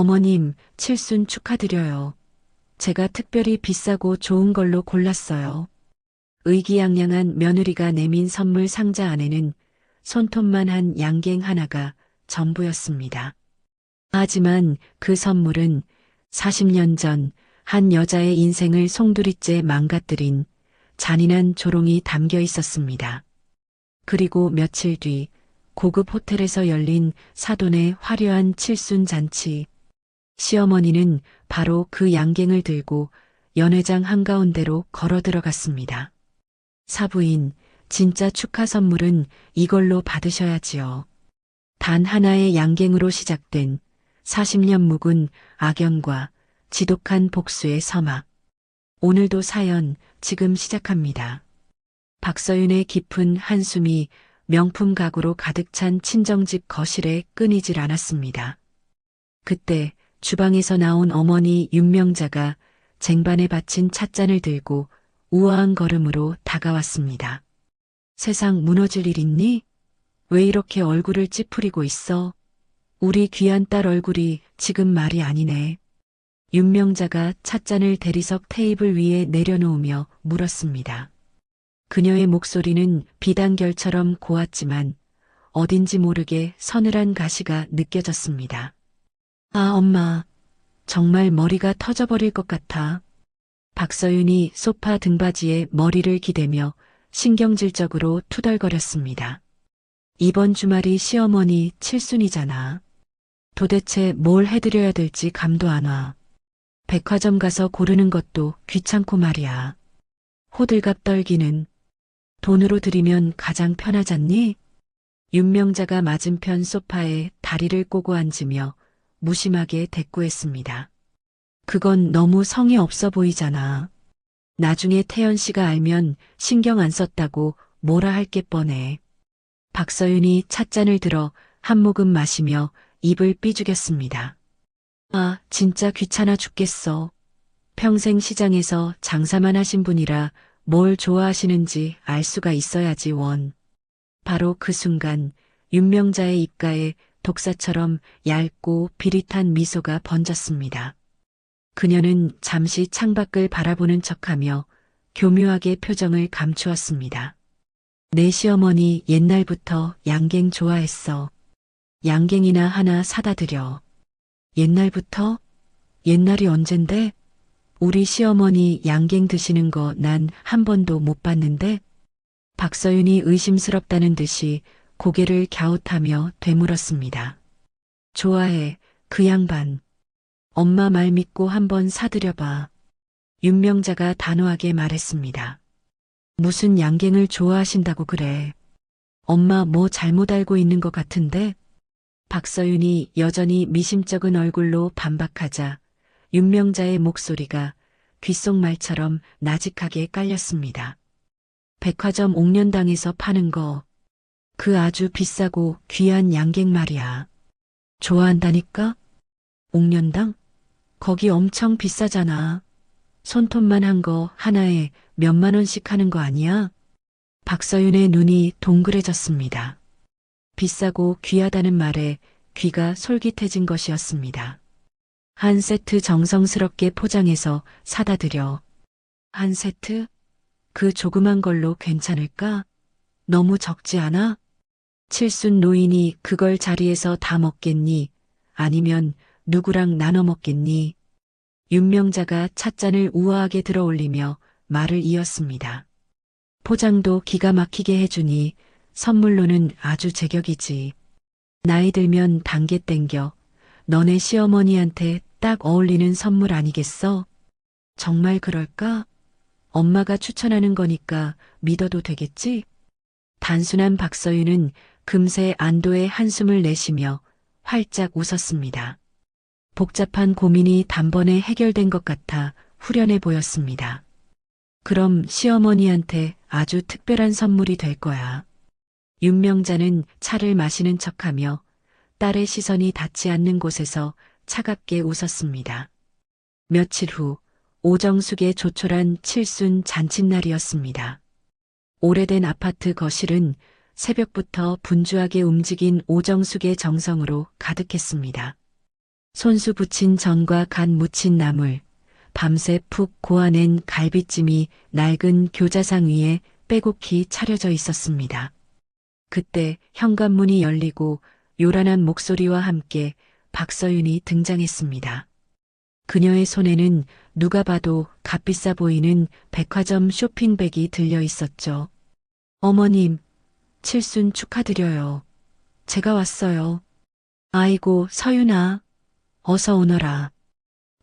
어머님, 칠순 축하드려요. 제가 특별히 비싸고 좋은 걸로 골랐어요. 의기양양한 며느리가 내민 선물 상자 안에는 손톱만한 양갱 하나가 전부였습니다. 하지만 그 선물은 40년 전 한 여자의 인생을 송두리째 망가뜨린 잔인한 조롱이 담겨 있었습니다. 그리고 며칠 뒤 고급 호텔에서 열린 사돈의 화려한 칠순 잔치. 시어머니는 바로 그 양갱을 들고 연회장 한가운데로 걸어 들어갔습니다. 사부인, 진짜 축하 선물은 이걸로 받으셔야지요. 단 하나의 양갱으로 시작된 40년 묵은 악연과 지독한 복수의 서막. 오늘도 사연 지금 시작합니다. 박서윤의 깊은 한숨이 명품 가구로 가득 찬 친정집 거실에 끊이질 않았습니다. 그때 주방에서 나온 어머니 윤명자가 쟁반에 받친 찻잔을 들고 우아한 걸음으로 다가왔습니다. 세상 무너질 일 있니? 왜 이렇게 얼굴을 찌푸리고 있어? 우리 귀한 딸 얼굴이 지금 말이 아니네. 윤명자가 찻잔을 대리석 테이블 위에 내려놓으며 물었습니다. 그녀의 목소리는 비단결처럼 고왔지만 어딘지 모르게 서늘한 가시가 느껴졌습니다. 아, 엄마. 정말 머리가 터져버릴 것 같아. 박서윤이 소파 등받이에 머리를 기대며 신경질적으로 투덜거렸습니다. 이번 주말이 시어머니 칠순이잖아. 도대체 뭘 해드려야 될지 감도 안 와. 백화점 가서 고르는 것도 귀찮고 말이야. 호들갑 떨기는 돈으로 드리면 가장 편하잖니? 윤명자가 맞은편 소파에 다리를 꼬고 앉으며 무심하게 대꾸했습니다. 그건 너무 성의 없어 보이잖아. 나중에 태연 씨가 알면 신경 안 썼다고 뭐라 할 게 뻔해. 박서윤이 찻잔을 들어 한 모금 마시며 입을 삐죽였습니다. 아, 진짜 귀찮아 죽겠어. 평생 시장에서 장사만 하신 분이라 뭘 좋아하시는지 알 수가 있어야지 원. 바로 그 순간 윤명자의 입가에 독사처럼 얇고 비릿한 미소가 번졌습니다. 그녀는 잠시 창밖을 바라보는 척하며 교묘하게 표정을 감추었습니다. 내 시어머니 옛날부터 양갱 좋아했어. 양갱이나 하나 사다 드려. 옛날부터? 옛날이 언젠데? 우리 시어머니 양갱 드시는 거 난 한 번도 못 봤는데? 박서윤이 의심스럽다는 듯이 고개를 갸웃하며 되물었습니다. 좋아해, 그 양반. 엄마 말 믿고 한번 사드려봐. 윤명자가 단호하게 말했습니다. 무슨 양갱을 좋아하신다고 그래. 엄마 뭐 잘못 알고 있는 것 같은데? 박서윤이 여전히 미심쩍은 얼굴로 반박하자 윤명자의 목소리가 귓속말처럼 나직하게 깔렸습니다. 백화점 옥련당에서 파는 거, 그 아주 비싸고 귀한 양갱 말이야. 좋아한다니까? 옥련당? 거기 엄청 비싸잖아. 손톱만 한 거 하나에 몇만 원씩 하는 거 아니야? 박서윤의 눈이 동그래졌습니다. 비싸고 귀하다는 말에 귀가 솔깃해진 것이었습니다. 한 세트 정성스럽게 포장해서 사다 드려. 한 세트? 그 조그만 걸로 괜찮을까? 너무 적지 않아? 칠순 노인이 그걸 자리에서 다 먹겠니? 아니면 누구랑 나눠 먹겠니? 윤명자가 찻잔을 우아하게 들어 올리며 말을 이었습니다. 포장도 기가 막히게 해주니 선물로는 아주 제격이지. 나이 들면 단계 땡겨. 너네 시어머니한테 딱 어울리는 선물 아니겠어? 정말 그럴까? 엄마가 추천하는 거니까 믿어도 되겠지? 단순한 박서윤은 금세 안도의 한숨을 내쉬며 활짝 웃었습니다. 복잡한 고민이 단번에 해결된 것 같아 후련해 보였습니다. 그럼 시어머니한테 아주 특별한 선물이 될 거야. 윤명자는 차를 마시는 척하며 딸의 시선이 닿지 않는 곳에서 차갑게 웃었습니다. 며칠 후 오정숙의 조촐한 칠순 잔칫날이었습니다. 오래된 아파트 거실은 새벽부터 분주하게 움직인 오정숙의 정성으로 가득했습니다. 손수 부친 전과 간 무친 나물, 밤새 푹 고아낸 갈비찜이 낡은 교자상 위에 빼곡히 차려져 있었습니다. 그때 현관문이 열리고 요란한 목소리와 함께 박서윤이 등장했습니다. 그녀의 손에는 누가 봐도 값비싸 보이는 백화점 쇼핑백이 들려 있었죠. 어머님, 칠순 축하드려요. 제가 왔어요. 아이고, 서윤아. 어서 오너라.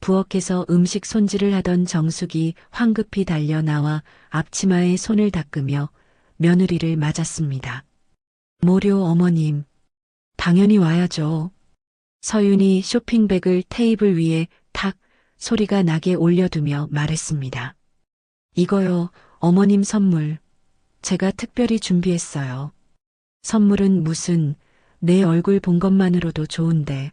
부엌에서 음식 손질을 하던 정숙이 황급히 달려 나와 앞치마에 손을 닦으며 며느리를 맞았습니다. 모료 어머님. 당연히 와야죠. 서윤이 쇼핑백을 테이블 위에 탁 소리가 나게 올려두며 말했습니다. 이거요, 어머님 선물. 제가 특별히 준비했어요. 선물은 무슨, 내 얼굴 본 것만으로도 좋은데.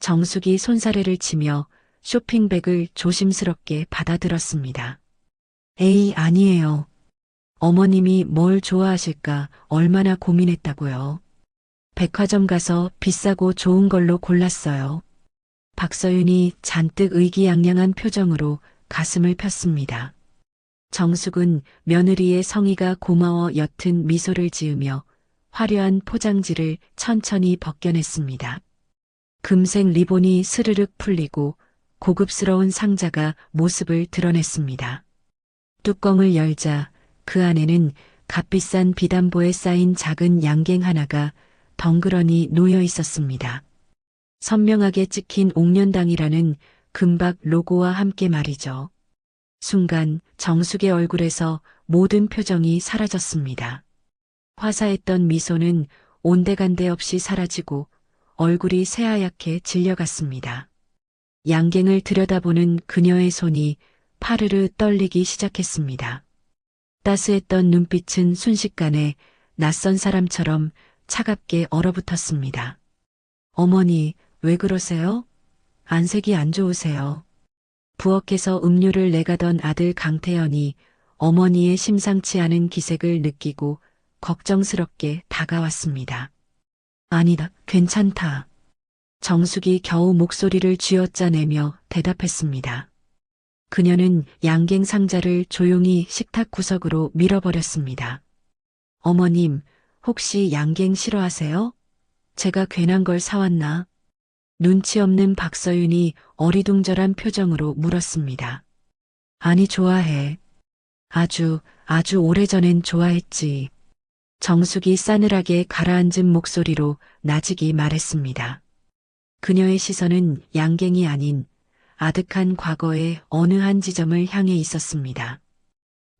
정숙이 손사래를 치며 쇼핑백을 조심스럽게 받아들었습니다. 에이, 아니에요. 어머님이 뭘 좋아하실까 얼마나 고민했다고요. 백화점 가서 비싸고 좋은 걸로 골랐어요. 박서윤이 잔뜩 의기양양한 표정으로 가슴을 폈습니다. 정숙은 며느리의 성의가 고마워 옅은 미소를 지으며 화려한 포장지를 천천히 벗겨냈습니다. 금색 리본이 스르륵 풀리고 고급스러운 상자가 모습을 드러냈습니다. 뚜껑을 열자 그 안에는 값비싼 비단보에 쌓인 작은 양갱 하나가 덩그러니 놓여 있었습니다. 선명하게 찍힌 옥년당이라는 금박 로고와 함께 말이죠. 순간 정숙의 얼굴에서 모든 표정이 사라졌습니다. 화사했던 미소는 온데간데 없이 사라지고 얼굴이 새하얗게 질려갔습니다. 양갱을 들여다보는 그녀의 손이 파르르 떨리기 시작했습니다. 따스했던 눈빛은 순식간에 낯선 사람처럼 차갑게 얼어붙었습니다. 어머니, 왜 그러세요? 안색이 안 좋으세요. 부엌에서 음료를 내가던 아들 강태현이 어머니의 심상치 않은 기색을 느끼고 걱정스럽게 다가왔습니다. 아니다, 괜찮다. 정숙이 겨우 목소리를 쥐어짜내며 대답했습니다. 그녀는 양갱 상자를 조용히 식탁 구석으로 밀어버렸습니다. 어머님, 혹시 양갱 싫어하세요? 제가 괜한 걸 사왔나? 눈치 없는 박서윤이 어리둥절한 표정으로 물었습니다. 아니, 좋아해. 아주 오래전엔 좋아했지. 정숙이 싸늘하게 가라앉은 목소리로 나직이 말했습니다. 그녀의 시선은 양갱이 아닌 아득한 과거의 어느 한 지점을 향해 있었습니다.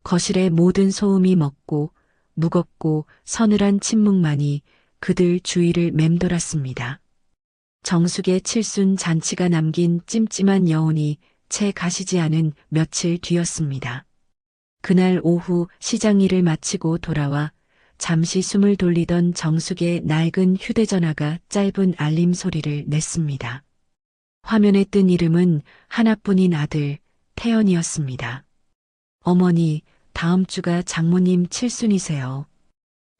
거실의 모든 소음이 멎고 무겁고 서늘한 침묵만이 그들 주위를 맴돌았습니다. 정숙의 칠순 잔치가 남긴 찜찜한 여운이 채 가시지 않은 며칠 뒤였습니다. 그날 오후 시장 일을 마치고 돌아와 잠시 숨을 돌리던 정숙의 낡은 휴대전화가 짧은 알림 소리를 냈습니다. 화면에 뜬 이름은 하나뿐인 아들, 태연이었습니다. 어머니, 다음 주가 장모님 칠순이세요.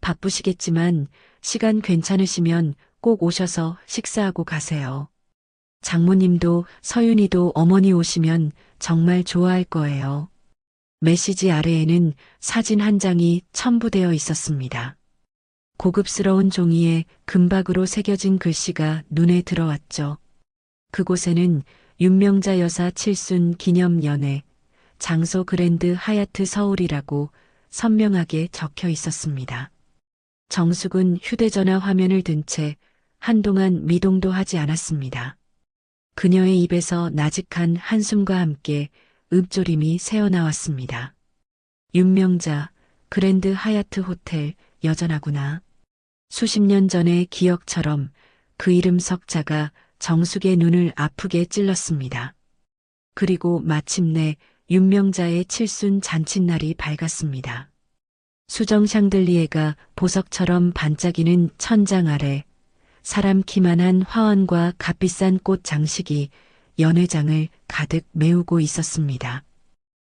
바쁘시겠지만 시간 괜찮으시면 꼭 오셔서 식사하고 가세요. 장모님도 서윤이도 어머니 오시면 정말 좋아할 거예요. 메시지 아래에는 사진 한 장이 첨부되어 있었습니다. 고급스러운 종이에 금박으로 새겨진 글씨가 눈에 들어왔죠. 그곳에는 윤명자 여사 칠순 기념 연회, 장소 그랜드 하얏트 서울이라고 선명하게 적혀 있었습니다. 정숙은 휴대전화 화면을 든 채 한동안 미동도 하지 않았습니다. 그녀의 입에서 나직한 한숨과 함께 읊조림이 새어나왔습니다. 윤명자, 그랜드 하얏트 호텔, 여전하구나. 수십 년 전의 기억처럼 그 이름 석자가 정숙의 눈을 아프게 찔렀습니다. 그리고 마침내 윤명자의 칠순 잔칫날이 밝았습니다. 수정 샹들리에가 보석처럼 반짝이는 천장 아래 사람 키만한 화환과 값비싼 꽃 장식이 연회장을 가득 메우고 있었습니다.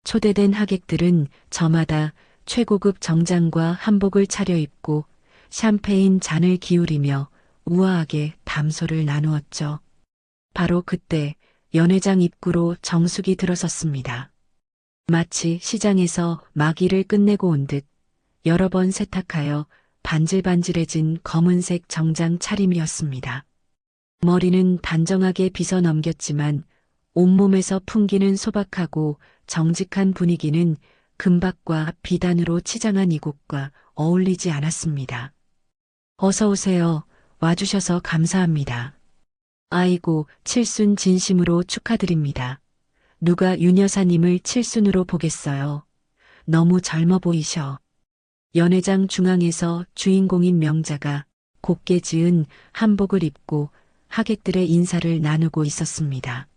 초대된 하객들은 저마다 최고급 정장과 한복을 차려입고 샴페인 잔을 기울이며 우아하게 담소를 나누었죠. 바로 그때 연회장 입구로 정숙이 들어섰습니다. 마치 시장에서 마기를 끝내고 온 듯 여러 번 세탁하여 반질반질해진 검은색 정장 차림이었습니다. 머리는 단정하게 빗어 넘겼지만 온몸에서 풍기는 소박하고 정직한 분위기는 금박과 비단으로 치장한 이곳과 어울리지 않았습니다. 어서 오세요. 와주셔서 감사합니다. 아이고, 칠순 진심으로 축하드립니다. 누가 윤 여사님을 칠순으로 보겠어요. 너무 젊어 보이셔. 연회장 중앙에서 주인공인 명자가 곱게 지은 한복을 입고 하객들의 인사를 나누고 있었습니다.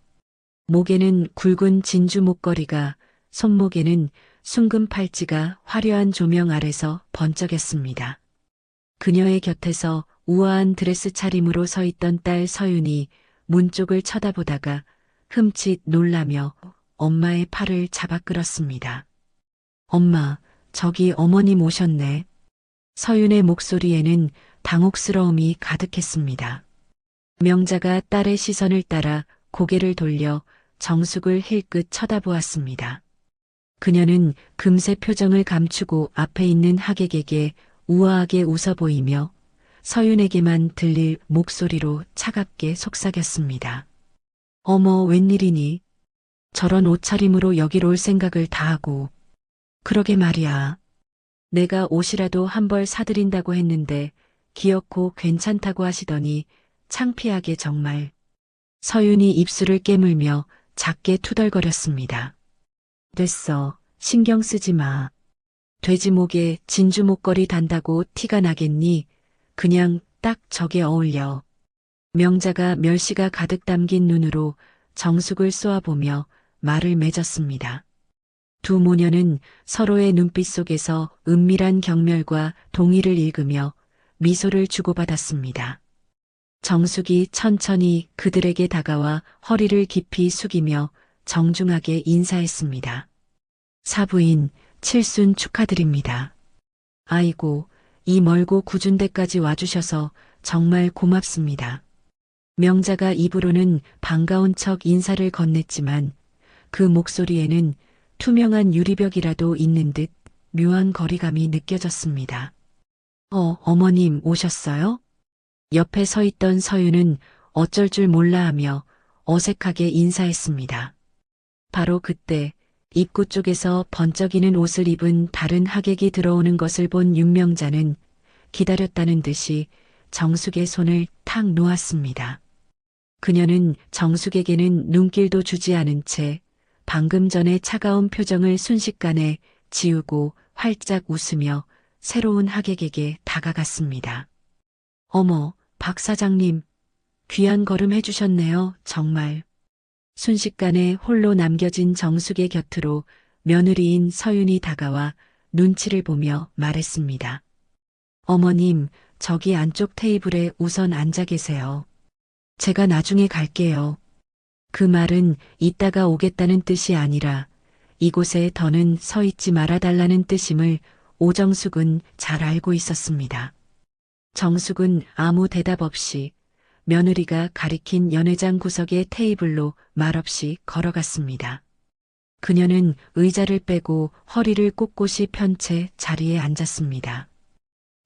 목에는 굵은 진주 목걸이가, 손목에는 순금 팔찌가 화려한 조명 아래서 번쩍였습니다. 그녀의 곁에서 우아한 드레스 차림으로 서 있던 딸 서윤이 문 쪽을 쳐다보다가 흠칫 놀라며 엄마의 팔을 잡아 끌었습니다. 엄마, 저기 어머님 오셨네. 서윤의 목소리에는 당혹스러움이 가득했습니다. 명자가 딸의 시선을 따라 고개를 돌려 정숙을 힐끗 쳐다보았습니다. 그녀는 금세 표정을 감추고 앞에 있는 하객에게 우아하게 웃어 보이며 서윤에게만 들릴 목소리로 차갑게 속삭였습니다. 어머, 웬일이니? 저런 옷차림으로 여길 올 생각을 다 하고. 그러게 말이야. 내가 옷이라도 한 벌 사드린다고 했는데 귀엽고 괜찮다고 하시더니 창피하게 정말. 서윤이 입술을 깨물며 작게 투덜거렸습니다. 됐어. 신경 쓰지 마. 돼지 목에 진주 목걸이 단다고 티가 나겠니? 그냥 딱 저게 어울려. 명자가 멸시가 가득 담긴 눈으로 정숙을 쏘아보며 말을 맺었습니다. 두 모녀는 서로의 눈빛 속에서 은밀한 경멸과 동의를 읽으며 미소를 주고받았습니다. 정숙이 천천히 그들에게 다가와 허리를 깊이 숙이며 정중하게 인사했습니다. 사부인, 칠순 축하드립니다. 아이고, 이 멀고 굳은 데까지 와주셔서 정말 고맙습니다. 명자가 입으로는 반가운 척 인사를 건넸지만 그 목소리에는 투명한 유리벽이라도 있는 듯 묘한 거리감이 느껴졌습니다. 어머님 오셨어요? 옆에 서 있던 서윤은 어쩔 줄 몰라 하며 어색하게 인사했습니다. 바로 그때 입구 쪽에서 번쩍이는 옷을 입은 다른 하객이 들어오는 것을 본 윤명자는 기다렸다는 듯이 정숙의 손을 탁 놓았습니다. 그녀는 정숙에게는 눈길도 주지 않은 채 방금 전의 차가운 표정을 순식간에 지우고 활짝 웃으며 새로운 하객에게 다가갔습니다. 어머, 박 사장님, 귀한 걸음 해주셨네요, 정말. 순식간에 홀로 남겨진 정숙의 곁으로 며느리인 서윤이 다가와 눈치를 보며 말했습니다. 어머님, 저기 안쪽 테이블에 우선 앉아 계세요. 제가 나중에 갈게요. 그 말은 이따가 오겠다는 뜻이 아니라 이곳에 더는 서 있지 말아달라는 뜻임을 오정숙은 잘 알고 있었습니다. 정숙은 아무 대답 없이 며느리가 가리킨 연회장 구석의 테이블로 말없이 걸어갔습니다. 그녀는 의자를 빼고 허리를 꼿꼿이 편 채 자리에 앉았습니다.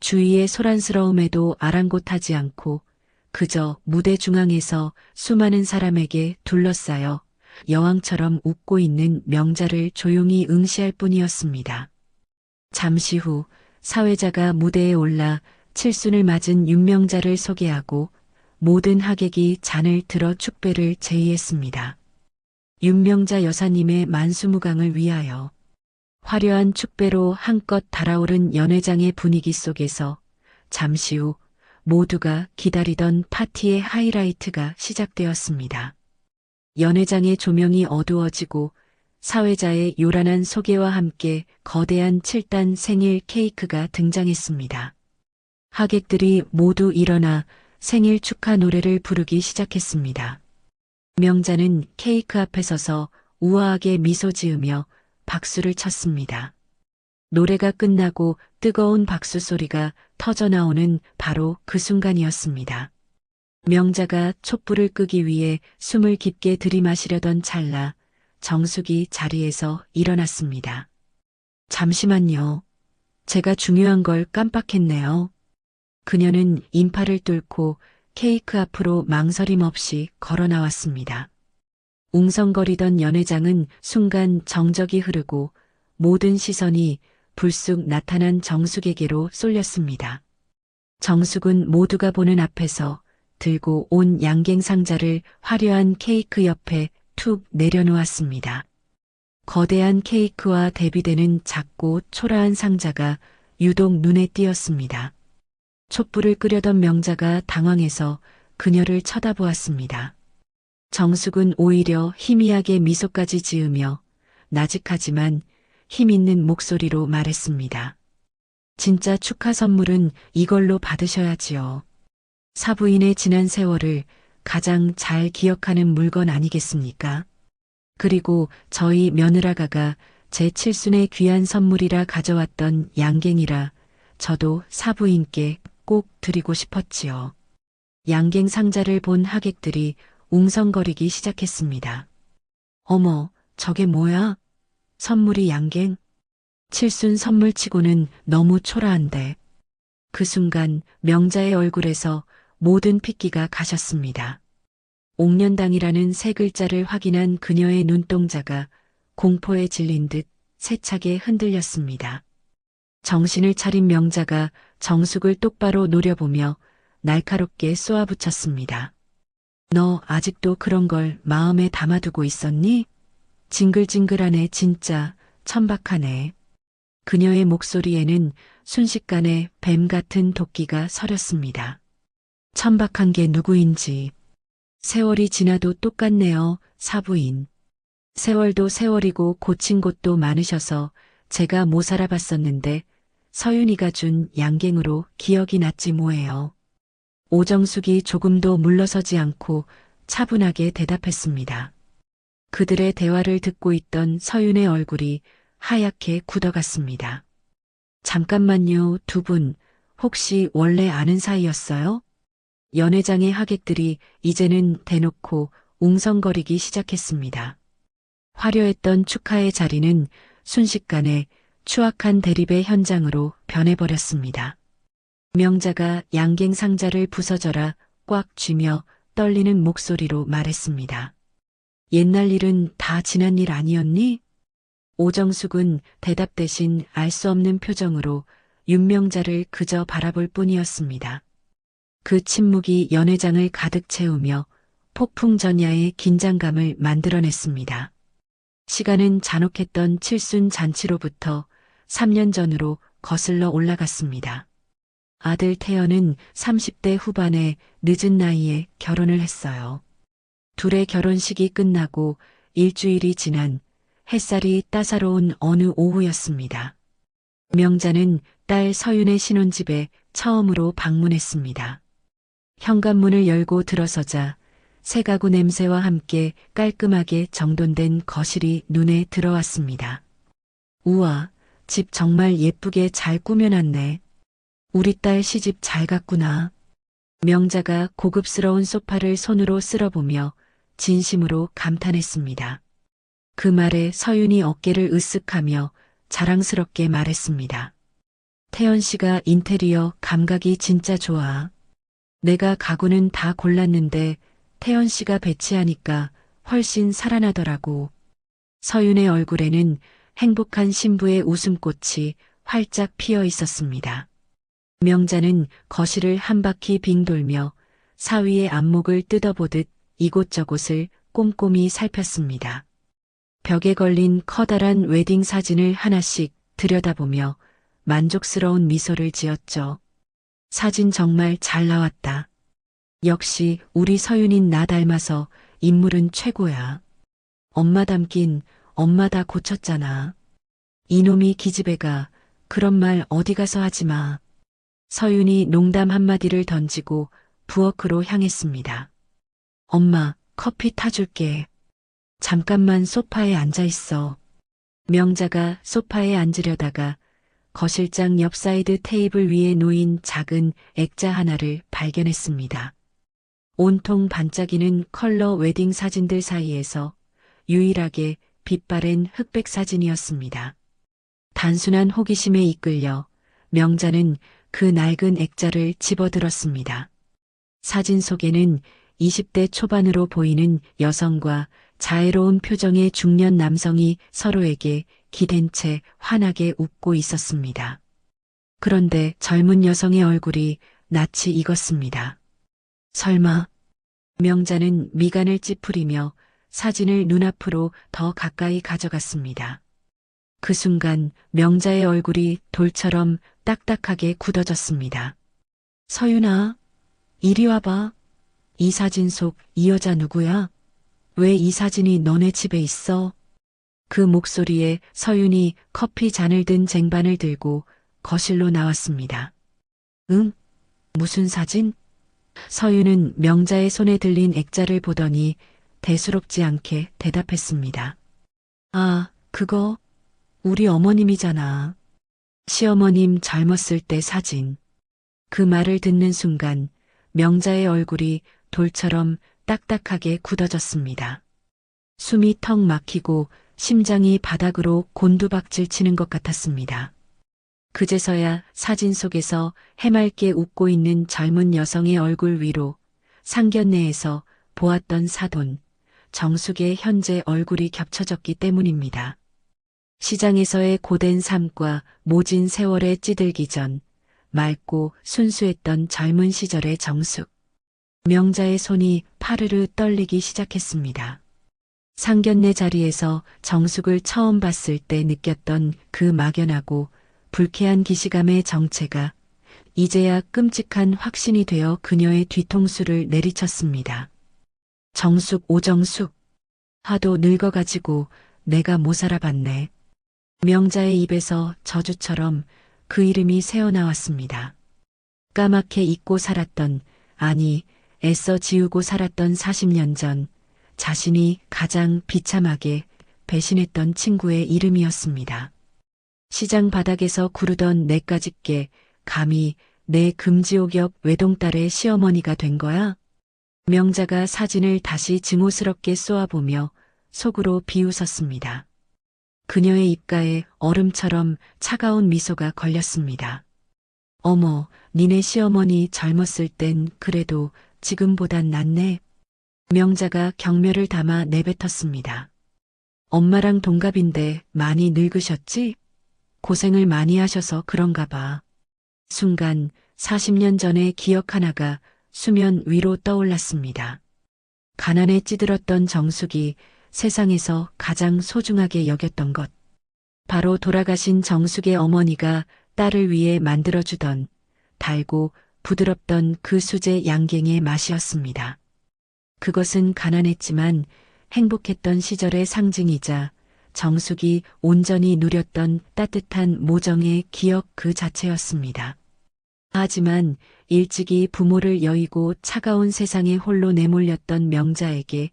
주위의 소란스러움에도 아랑곳하지 않고 그저 무대 중앙에서 수많은 사람에게 둘러싸여 여왕처럼 웃고 있는 명자를 조용히 응시할 뿐이었습니다. 잠시 후 사회자가 무대에 올라 칠순을 맞은 윤명자를 소개하고 모든 하객이 잔을 들어 축배를 제의했습니다. 윤명자 여사님의 만수무강을 위하여. 화려한 축배로 한껏 달아오른 연회장의 분위기 속에서 잠시 후 모두가 기다리던 파티의 하이라이트가 시작되었습니다. 연회장의 조명이 어두워지고 사회자의 요란한 소개와 함께 거대한 7단 생일 케이크가 등장했습니다. 하객들이 모두 일어나 생일 축하 노래를 부르기 시작했습니다. 명자는 케이크 앞에 서서 우아하게 미소 지으며 박수를 쳤습니다. 노래가 끝나고 뜨거운 박수 소리가 터져나오는 바로 그 순간이었습니다. 명자가 촛불을 끄기 위해 숨을 깊게 들이마시려던 찰나 정숙이 자리에서 일어났습니다. 잠시만요. 제가 중요한 걸 깜빡했네요. 그녀는 인파를 뚫고 케이크 앞으로 망설임 없이 걸어 나왔습니다. 웅성거리던 연회장은 순간 정적이 흐르고 모든 시선이 불쑥 나타난 정숙에게로 쏠렸습니다. 정숙은 모두가 보는 앞에서 들고 온 양갱 상자를 화려한 케이크 옆에 툭 내려놓았습니다. 거대한 케이크와 대비되는 작고 초라한 상자가 유독 눈에 띄었습니다. 촛불을 끄려던 명자가 당황해서 그녀를 쳐다보았습니다. 정숙은 오히려 희미하게 미소까지 지으며 나직하지만 힘 있는 목소리로 말했습니다. 진짜 축하 선물은 이걸로 받으셔야지요. 사부인의 지난 세월을 가장 잘 기억하는 물건 아니겠습니까? 그리고 저희 며느라가가 제 칠순의 귀한 선물이라 가져왔던 양갱이라 저도 사부인께 꼭 드리고 싶었지요. 양갱 상자를 본 하객들이 웅성거리기 시작했습니다. 어머, 저게 뭐야? 선물이 양갱? 칠순 선물치고는 너무 초라한데. 그 순간 명자의 얼굴에서 모든 핏기가 가셨습니다. 옥년당이라는 세 글자를 확인한 그녀의 눈동자가 공포에 질린 듯 세차게 흔들렸습니다. 정신을 차린 명자가 정숙을 똑바로 노려보며 날카롭게 쏘아붙였습니다. 너 아직도 그런 걸 마음에 담아두고 있었니? 징글징글하네 진짜 천박하네. 그녀의 목소리에는 순식간에 뱀 같은 도끼가 서렸습니다. 천박한 게 누구인지. 세월이 지나도 똑같네요, 사부인. 세월도 세월이고 고친 곳도 많으셔서 제가 못 살아봤었는데 서윤이가 준 양갱으로 기억이 났지 뭐예요. 오정숙이 조금도 물러서지 않고 차분하게 대답했습니다. 그들의 대화를 듣고 있던 서윤의 얼굴이 하얗게 굳어갔습니다. 잠깐만요, 두 분 혹시 원래 아는 사이였어요? 연회장의 하객들이 이제는 대놓고 웅성거리기 시작했습니다. 화려했던 축하의 자리는 순식간에 추악한 대립의 현장으로 변해버렸습니다. 명자가 양갱 상자를 부서져라 꽉 쥐며 떨리는 목소리로 말했습니다. 옛날 일은 다 지난 일 아니었니? 오정숙은 대답 대신 알 수 없는 표정으로 윤명자를 그저 바라볼 뿐이었습니다. 그 침묵이 연회장을 가득 채우며 폭풍전야의 긴장감을 만들어냈습니다. 시간은 잔혹했던 칠순 잔치로부터 3년 전으로 거슬러 올라갔습니다. 아들 태연은 30대 후반에 늦은 나이에 결혼을 했어요. 둘의 결혼식이 끝나고 일주일이 지난 햇살이 따사로운 어느 오후였습니다. 명자는 딸 서윤의 신혼집에 처음으로 방문했습니다. 현관문을 열고 들어서자 새 가구 냄새와 함께 깔끔하게 정돈된 거실이 눈에 들어왔습니다. 우와, 집 정말 예쁘게 잘 꾸며놨네. 우리 딸 시집 잘 갔구나. 명자가 고급스러운 소파를 손으로 쓸어보며 진심으로 감탄했습니다. 그 말에 서윤이 어깨를 으쓱하며 자랑스럽게 말했습니다. 태연 씨가 인테리어 감각이 진짜 좋아. 내가 가구는 다 골랐는데 태연 씨가 배치하니까 훨씬 살아나더라고. 서윤의 얼굴에는 행복한 신부의 웃음꽃이 활짝 피어 있었습니다. 명자는 거실을 한 바퀴 빙 돌며 사위의 안목을 뜯어보듯 이곳저곳을 꼼꼼히 살폈습니다. 벽에 걸린 커다란 웨딩 사진을 하나씩 들여다보며 만족스러운 미소를 지었죠. 사진 정말 잘 나왔다. 역시 우리 서윤인 나 닮아서 인물은 최고야. 엄마 닮긴 엄마 다 고쳤잖아. 이놈이 기집애가 그런 말 어디 가서 하지 마. 서윤이 농담 한마디를 던지고 부엌으로 향했습니다. 엄마, 커피 타줄게. 잠깐만 소파에 앉아 있어. 명자가 소파에 앉으려다가 거실장 옆 사이드 테이블 위에 놓인 작은 액자 하나를 발견했습니다. 온통 반짝이는 컬러 웨딩 사진들 사이에서 유일하게 빛바랜 흑백 사진이었습니다. 단순한 호기심에 이끌려 명자는 그 낡은 액자를 집어들었습니다. 사진 속에는 20대 초반으로 보이는 여성과 자애로운 표정의 중년 남성이 서로에게 기댄 채 환하게 웃고 있었습니다. 그런데 젊은 여성의 얼굴이 낯이 익었습니다. 설마 명자는 미간을 찌푸리며 사진을 눈앞으로 더 가까이 가져갔습니다. 그 순간 명자의 얼굴이 돌처럼 딱딱하게 굳어졌습니다. 서윤아, 이리 와봐. 이 사진 속 이 여자 누구야? 왜 이 사진이 너네 집에 있어? 그 목소리에 서윤이 커피 잔을 든 쟁반을 들고 거실로 나왔습니다. 응? 무슨 사진? 서윤은 명자의 손에 들린 액자를 보더니 대수롭지 않게 대답했습니다. 아, 그거 우리 어머님이잖아. 시어머님 젊었을 때 사진. 그 말을 듣는 순간 명자의 얼굴이 돌처럼 딱딱하게 굳어졌습니다. 숨이 턱 막히고 심장이 바닥으로 곤두박질 치는 것 같았습니다. 그제서야 사진 속에서 해맑게 웃고 있는 젊은 여성의 얼굴 위로 상견례에서 보았던 사돈, 정숙의 현재 얼굴이 겹쳐졌기 때문입니다. 시장에서의 고된 삶과 모진 세월에 찌들기 전 맑고 순수했던 젊은 시절의 정숙. 명자의 손이 파르르 떨리기 시작했습니다. 상견례 자리에서 정숙을 처음 봤을 때 느꼈던 그 막연하고 불쾌한 기시감의 정체가 이제야 끔찍한 확신이 되어 그녀의 뒤통수를 내리쳤습니다. 정숙, 오정숙. 하도 늙어가지고 내가 못 살아봤네. 명자의 입에서 저주처럼 그 이름이 새어나왔습니다. 까맣게 잊고 살았던, 아니, 애써 지우고 살았던 40년 전 자신이 가장 비참하게 배신했던 친구의 이름이었습니다. 시장 바닥에서 구르던 내까짓게 감히 내 금지옥 옆 외동딸의 시어머니가 된 거야? 명자가 사진을 다시 증오스럽게 쏘아보며 속으로 비웃었습니다. 그녀의 입가에 얼음처럼 차가운 미소가 걸렸습니다. 어머, 니네 시어머니 젊었을 땐 그래도 지금보단 낫네. 명자가 경멸을 담아 내뱉었습니다. 엄마랑 동갑인데 많이 늙으셨지? 고생을 많이 하셔서 그런가 봐. 순간 40년 전의 기억 하나가 수면 위로 떠올랐습니다. 가난에 찌들었던 정숙이 세상에서 가장 소중하게 여겼던 것. 바로 돌아가신 정숙의 어머니가 딸을 위해 만들어주던 달고 부드럽던 그 수제 양갱의 맛이었습니다. 그것은 가난했지만 행복했던 시절의 상징이자 정숙이 온전히 누렸던 따뜻한 모정의 기억 그 자체였습니다. 하지만 일찍이 부모를 여의고 차가운 세상에 홀로 내몰렸던 명자에게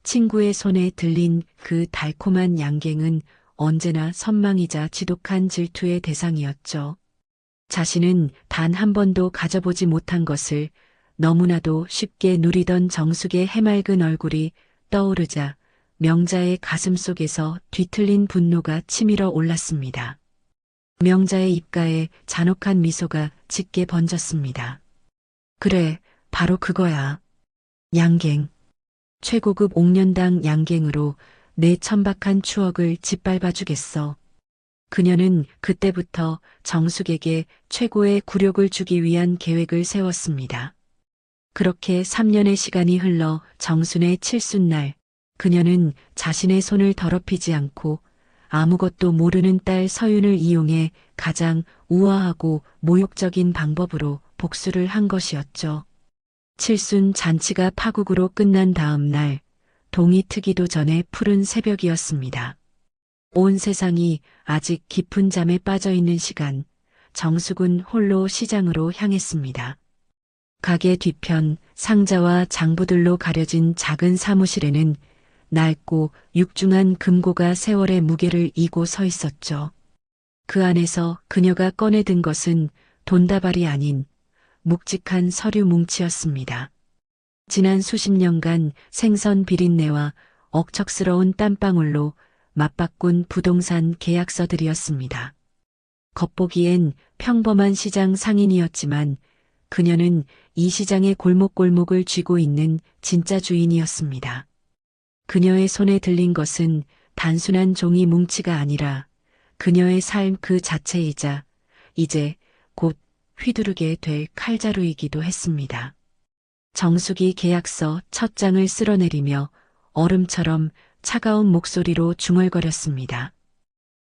친구의 손에 들린 그 달콤한 양갱은 언제나 선망이자 지독한 질투의 대상이었죠. 자신은 단 한 번도 가져보지 못한 것을 너무나도 쉽게 누리던 정숙의 해맑은 얼굴이 떠오르자 명자의 가슴 속에서 뒤틀린 분노가 치밀어 올랐습니다. 명자의 입가에 잔혹한 미소가 짙게 번졌습니다. 그래, 바로 그거야. 양갱. 최고급 옥년당 양갱으로 내 천박한 추억을 짓밟아 주겠어. 그녀는 그때부터 정숙에게 최고의 굴욕을 주기 위한 계획을 세웠습니다. 그렇게 3년의 시간이 흘러 정순의 칠순날, 그녀는 자신의 손을 더럽히지 않고 아무것도 모르는 딸 서윤을 이용해 가장 우아하고 모욕적인 방법으로 복수를 한 것이었죠. 칠순 잔치가 파국으로 끝난 다음 날, 동이 트기도 전에 푸른 새벽이었습니다. 온 세상이 아직 깊은 잠에 빠져 있는 시간, 정숙은 홀로 시장으로 향했습니다. 가게 뒤편 상자와 장부들로 가려진 작은 사무실에는 낡고 육중한 금고가 세월의 무게를 이고 서 있었죠. 그 안에서 그녀가 꺼내든 것은 돈다발이 아닌 묵직한 서류 뭉치였습니다. 지난 수십 년간 생선 비린내와 억척스러운 땀방울로 맞바꾼 부동산 계약서들이었습니다. 겉보기엔 평범한 시장 상인이었지만 그녀는 이 시장의 골목골목을 쥐고 있는 진짜 주인이었습니다. 그녀의 손에 들린 것은 단순한 종이 뭉치가 아니라 그녀의 삶 그 자체이자 이제 곧 휘두르게 될 칼자루이기도 했습니다. 정숙이 계약서 첫 장을 쓸어내리며 얼음처럼 차가운 목소리로 중얼거렸습니다.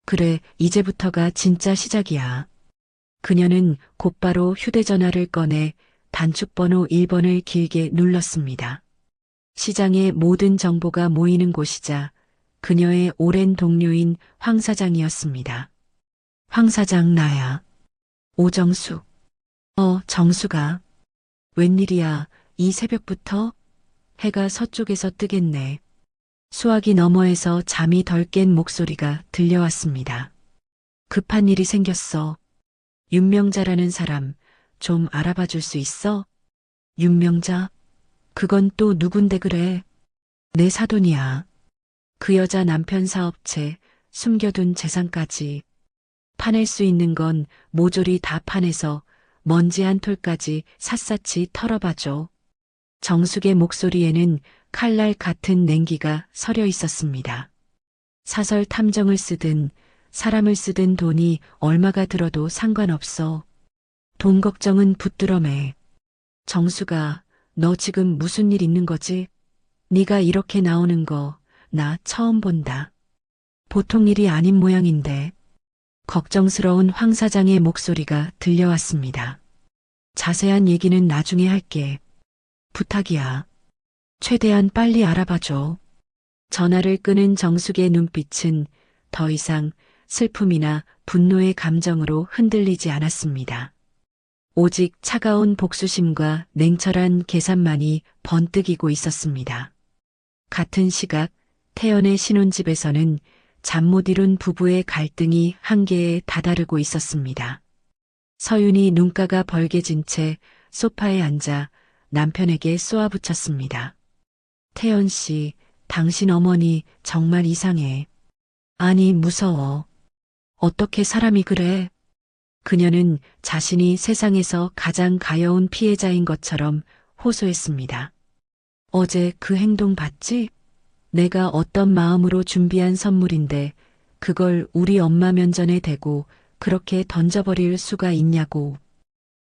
그래, 이제부터가 진짜 시작이야. 그녀는 곧바로 휴대전화를 꺼내 단축번호 1번을 길게 눌렀습니다. 시장의 모든 정보가 모이는 곳이자 그녀의 오랜 동료인 황 사장이었습니다. 황 사장 나야. 오정숙. 정수가. 웬일이야, 이 새벽부터? 해가 서쪽에서 뜨겠네. 수화기 너머에서 잠이 덜 깬 목소리가 들려왔습니다. 급한 일이 생겼어. 윤명자라는 사람 좀 알아봐 줄 수 있어? 윤명자? 그건 또 누군데 그래? 내 사돈이야. 그 여자 남편 사업체, 숨겨둔 재산까지. 파낼 수 있는 건 모조리 다 파내서 먼지 한 톨까지 샅샅이 털어봐줘. 정숙의 목소리에는 칼날 같은 냉기가 서려 있었습니다. 사설 탐정을 쓰든 사람을 쓰든 돈이 얼마가 들어도 상관없어. 돈 걱정은 붙들어매. 정수가, 너 지금 무슨 일 있는 거지? 네가 이렇게 나오는 거 나 처음 본다. 보통 일이 아닌 모양인데. 걱정스러운 황 사장의 목소리가 들려왔습니다. 자세한 얘기는 나중에 할게. 부탁이야. 최대한 빨리 알아봐줘. 전화를 끄는 정숙의 눈빛은 더 이상 슬픔이나 분노의 감정으로 흔들리지 않았습니다. 오직 차가운 복수심과 냉철한 계산만이 번뜩이고 있었습니다. 같은 시각 태연의 신혼집에서는 잠 못 이룬 부부의 갈등이 한계에 다다르고 있었습니다. 서윤이 눈가가 벌개진 채 소파에 앉아 남편에게 쏘아붙였습니다. 태연 씨, 당신 어머니 정말 이상해. 아니, 무서워. 어떻게 사람이 그래? 그녀는 자신이 세상에서 가장 가여운 피해자인 것처럼 호소했습니다. 어제 그 행동 봤지? 내가 어떤 마음으로 준비한 선물인데 그걸 우리 엄마 면전에 대고 그렇게 던져버릴 수가 있냐고.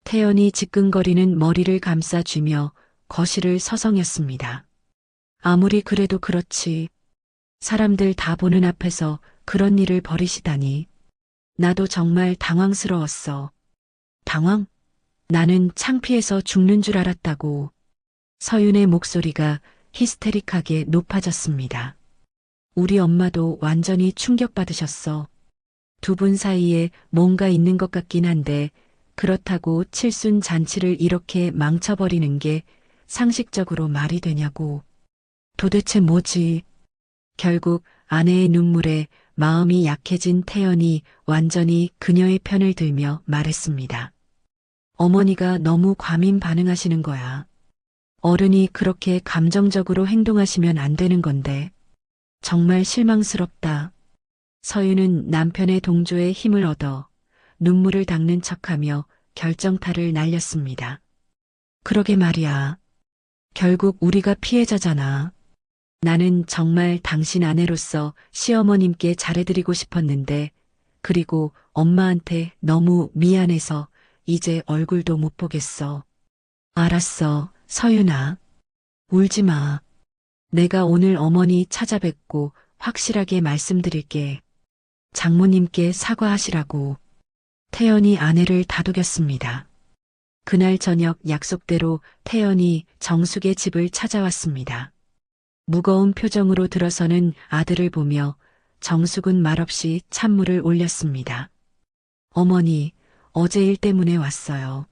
태연이 지끈거리는 머리를 감싸쥐며 거실을 서성였습니다. 아무리 그래도 그렇지. 사람들 다 보는 앞에서 그런 일을 벌이시다니. 나도 정말 당황스러웠어. 당황? 나는 창피해서 죽는 줄 알았다고. 서윤의 목소리가 히스테릭하게 높아졌습니다. 우리 엄마도 완전히 충격받으셨어. 두 분 사이에 뭔가 있는 것 같긴 한데 그렇다고 칠순 잔치를 이렇게 망쳐버리는 게 상식적으로 말이 되냐고. 도대체 뭐지? 결국 아내의 눈물에 마음이 약해진 태연이 완전히 그녀의 편을 들며 말했습니다. 어머니가 너무 과민 반응하시는 거야. 어른이 그렇게 감정적으로 행동하시면 안 되는 건데. 정말 실망스럽다. 서윤은 남편의 동조에 힘을 얻어 눈물을 닦는 척하며 결정타를 날렸습니다. 그러게 말이야. 결국 우리가 피해자잖아. 나는 정말 당신 아내로서 시어머님께 잘해드리고 싶었는데, 그리고 엄마한테 너무 미안해서 이제 얼굴도 못 보겠어. 알았어, 서윤아. 울지 마. 내가 오늘 어머니 찾아뵙고 확실하게 말씀드릴게. 장모님께 사과하시라고. 태연이 아내를 다독였습니다. 그날 저녁 약속대로 태연이 정숙의 집을 찾아왔습니다. 무거운 표정으로 들어서는 아들을 보며 정숙은 말없이 찬물을 올렸습니다. 어머니, 어제 일 때문에 왔어요.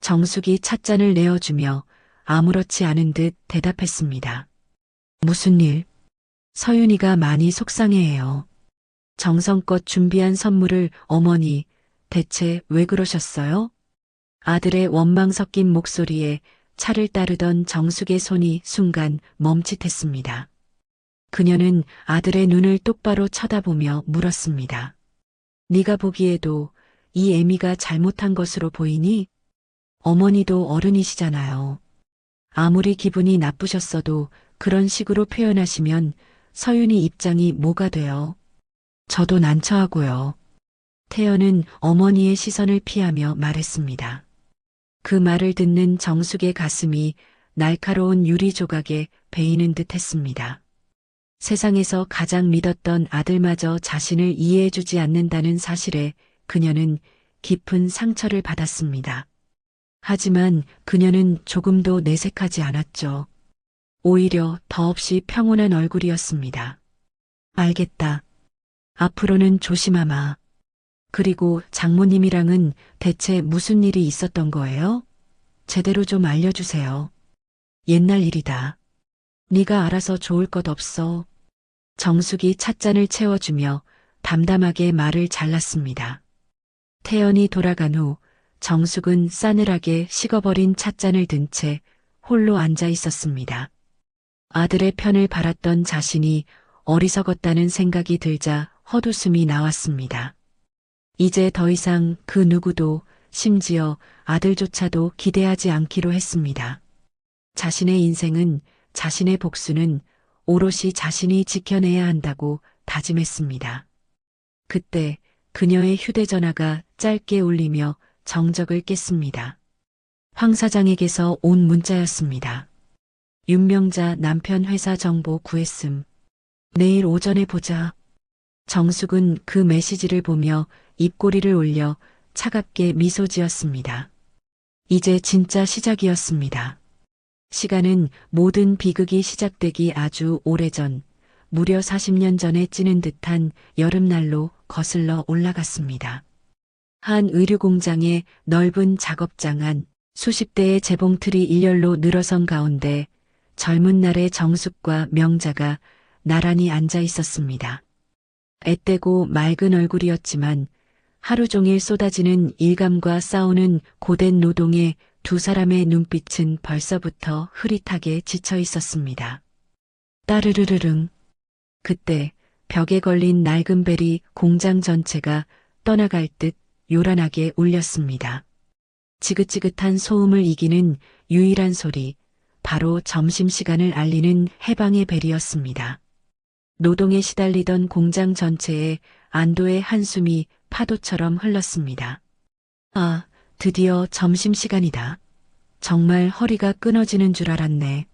정숙이 찻잔을 내어주며 아무렇지 않은 듯 대답했습니다. 무슨 일? 서윤이가 많이 속상해해요. 정성껏 준비한 선물을 어머니, 대체 왜 그러셨어요? 아들의 원망 섞인 목소리에 차를 따르던 정숙의 손이 순간 멈칫했습니다. 그녀는 아들의 눈을 똑바로 쳐다보며 물었습니다. 네가 보기에도 이 애미가 잘못한 것으로 보이니? 어머니도 어른이시잖아요. 아무리 기분이 나쁘셨어도 그런 식으로 표현하시면 서윤이 입장이 뭐가 돼요? 저도 난처하고요. 태연은 어머니의 시선을 피하며 말했습니다. 그 말을 듣는 정숙의 가슴이 날카로운 유리 조각에 베이는 듯 했습니다. 세상에서 가장 믿었던 아들마저 자신을 이해해주지 않는다는 사실에 그녀는 깊은 상처를 받았습니다. 하지만 그녀는 조금도 내색하지 않았죠. 오히려 더없이 평온한 얼굴이었습니다. 알겠다. 앞으로는 조심하마. 그리고 장모님이랑은 대체 무슨 일이 있었던 거예요? 제대로 좀 알려주세요. 옛날 일이다. 네가 알아서 좋을 것 없어. 정숙이 찻잔을 채워주며 담담하게 말을 잘랐습니다. 태연이 돌아간 후 정숙은 싸늘하게 식어버린 찻잔을 든 채 홀로 앉아 있었습니다. 아들의 편을 바랐던 자신이 어리석었다는 생각이 들자 헛웃음이 나왔습니다. 이제 더 이상 그 누구도 심지어 아들조차도 기대하지 않기로 했습니다. 자신의 인생은, 자신의 복수는 오롯이 자신이 지켜내야 한다고 다짐했습니다. 그때 그녀의 휴대전화가 짧게 울리며 정적을 깼습니다. 황 사장에게서 온 문자였습니다. 윤명자 남편 회사 정보 구했음. 내일 오전에 보자. 정숙은 그 메시지를 보며 입꼬리를 올려 차갑게 미소 지었습니다. 이제 진짜 시작이었습니다. 시간은 모든 비극이 시작되기 아주 오래전, 무려 40년 전에 찌는 듯한 여름날로 거슬러 올라갔습니다. 한 의류공장의 넓은 작업장 안, 수십 대의 재봉틀이 일렬로 늘어선 가운데 젊은 날의 정숙과 명자가 나란히 앉아 있었습니다. 앳되고 맑은 얼굴이었지만 하루 종일 쏟아지는 일감과 싸우는 고된 노동에 두 사람의 눈빛은 벌써부터 흐릿하게 지쳐 있었습니다. 따르르르릉. 그때 벽에 걸린 낡은 벨이 공장 전체가 떠나갈 듯 요란하게 울렸습니다. 지긋지긋한 소음을 이기는 유일한 소리, 바로 점심시간을 알리는 해방의 벨이었습니다. 노동에 시달리던 공장 전체에 안도의 한숨이 파도처럼 흘렀습니다. 아, 드디어 점심시간이다. 정말 허리가 끊어지는 줄 알았네.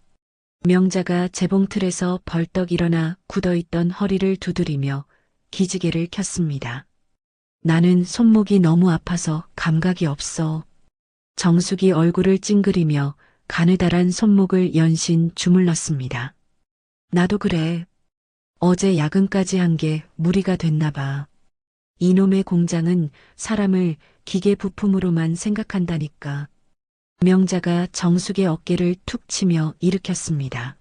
명자가 재봉틀에서 벌떡 일어나 굳어있던 허리를 두드리며 기지개를 켰습니다. 나는 손목이 너무 아파서 감각이 없어. 정숙이 얼굴을 찡그리며 가느다란 손목을 연신 주물렀습니다. 나도 그래. 어제 야근까지 한 게 무리가 됐나 봐. 이놈의 공장은 사람을 기계 부품으로만 생각한다니까. 명자가 정숙의 어깨를 툭 치며 일으켰습니다.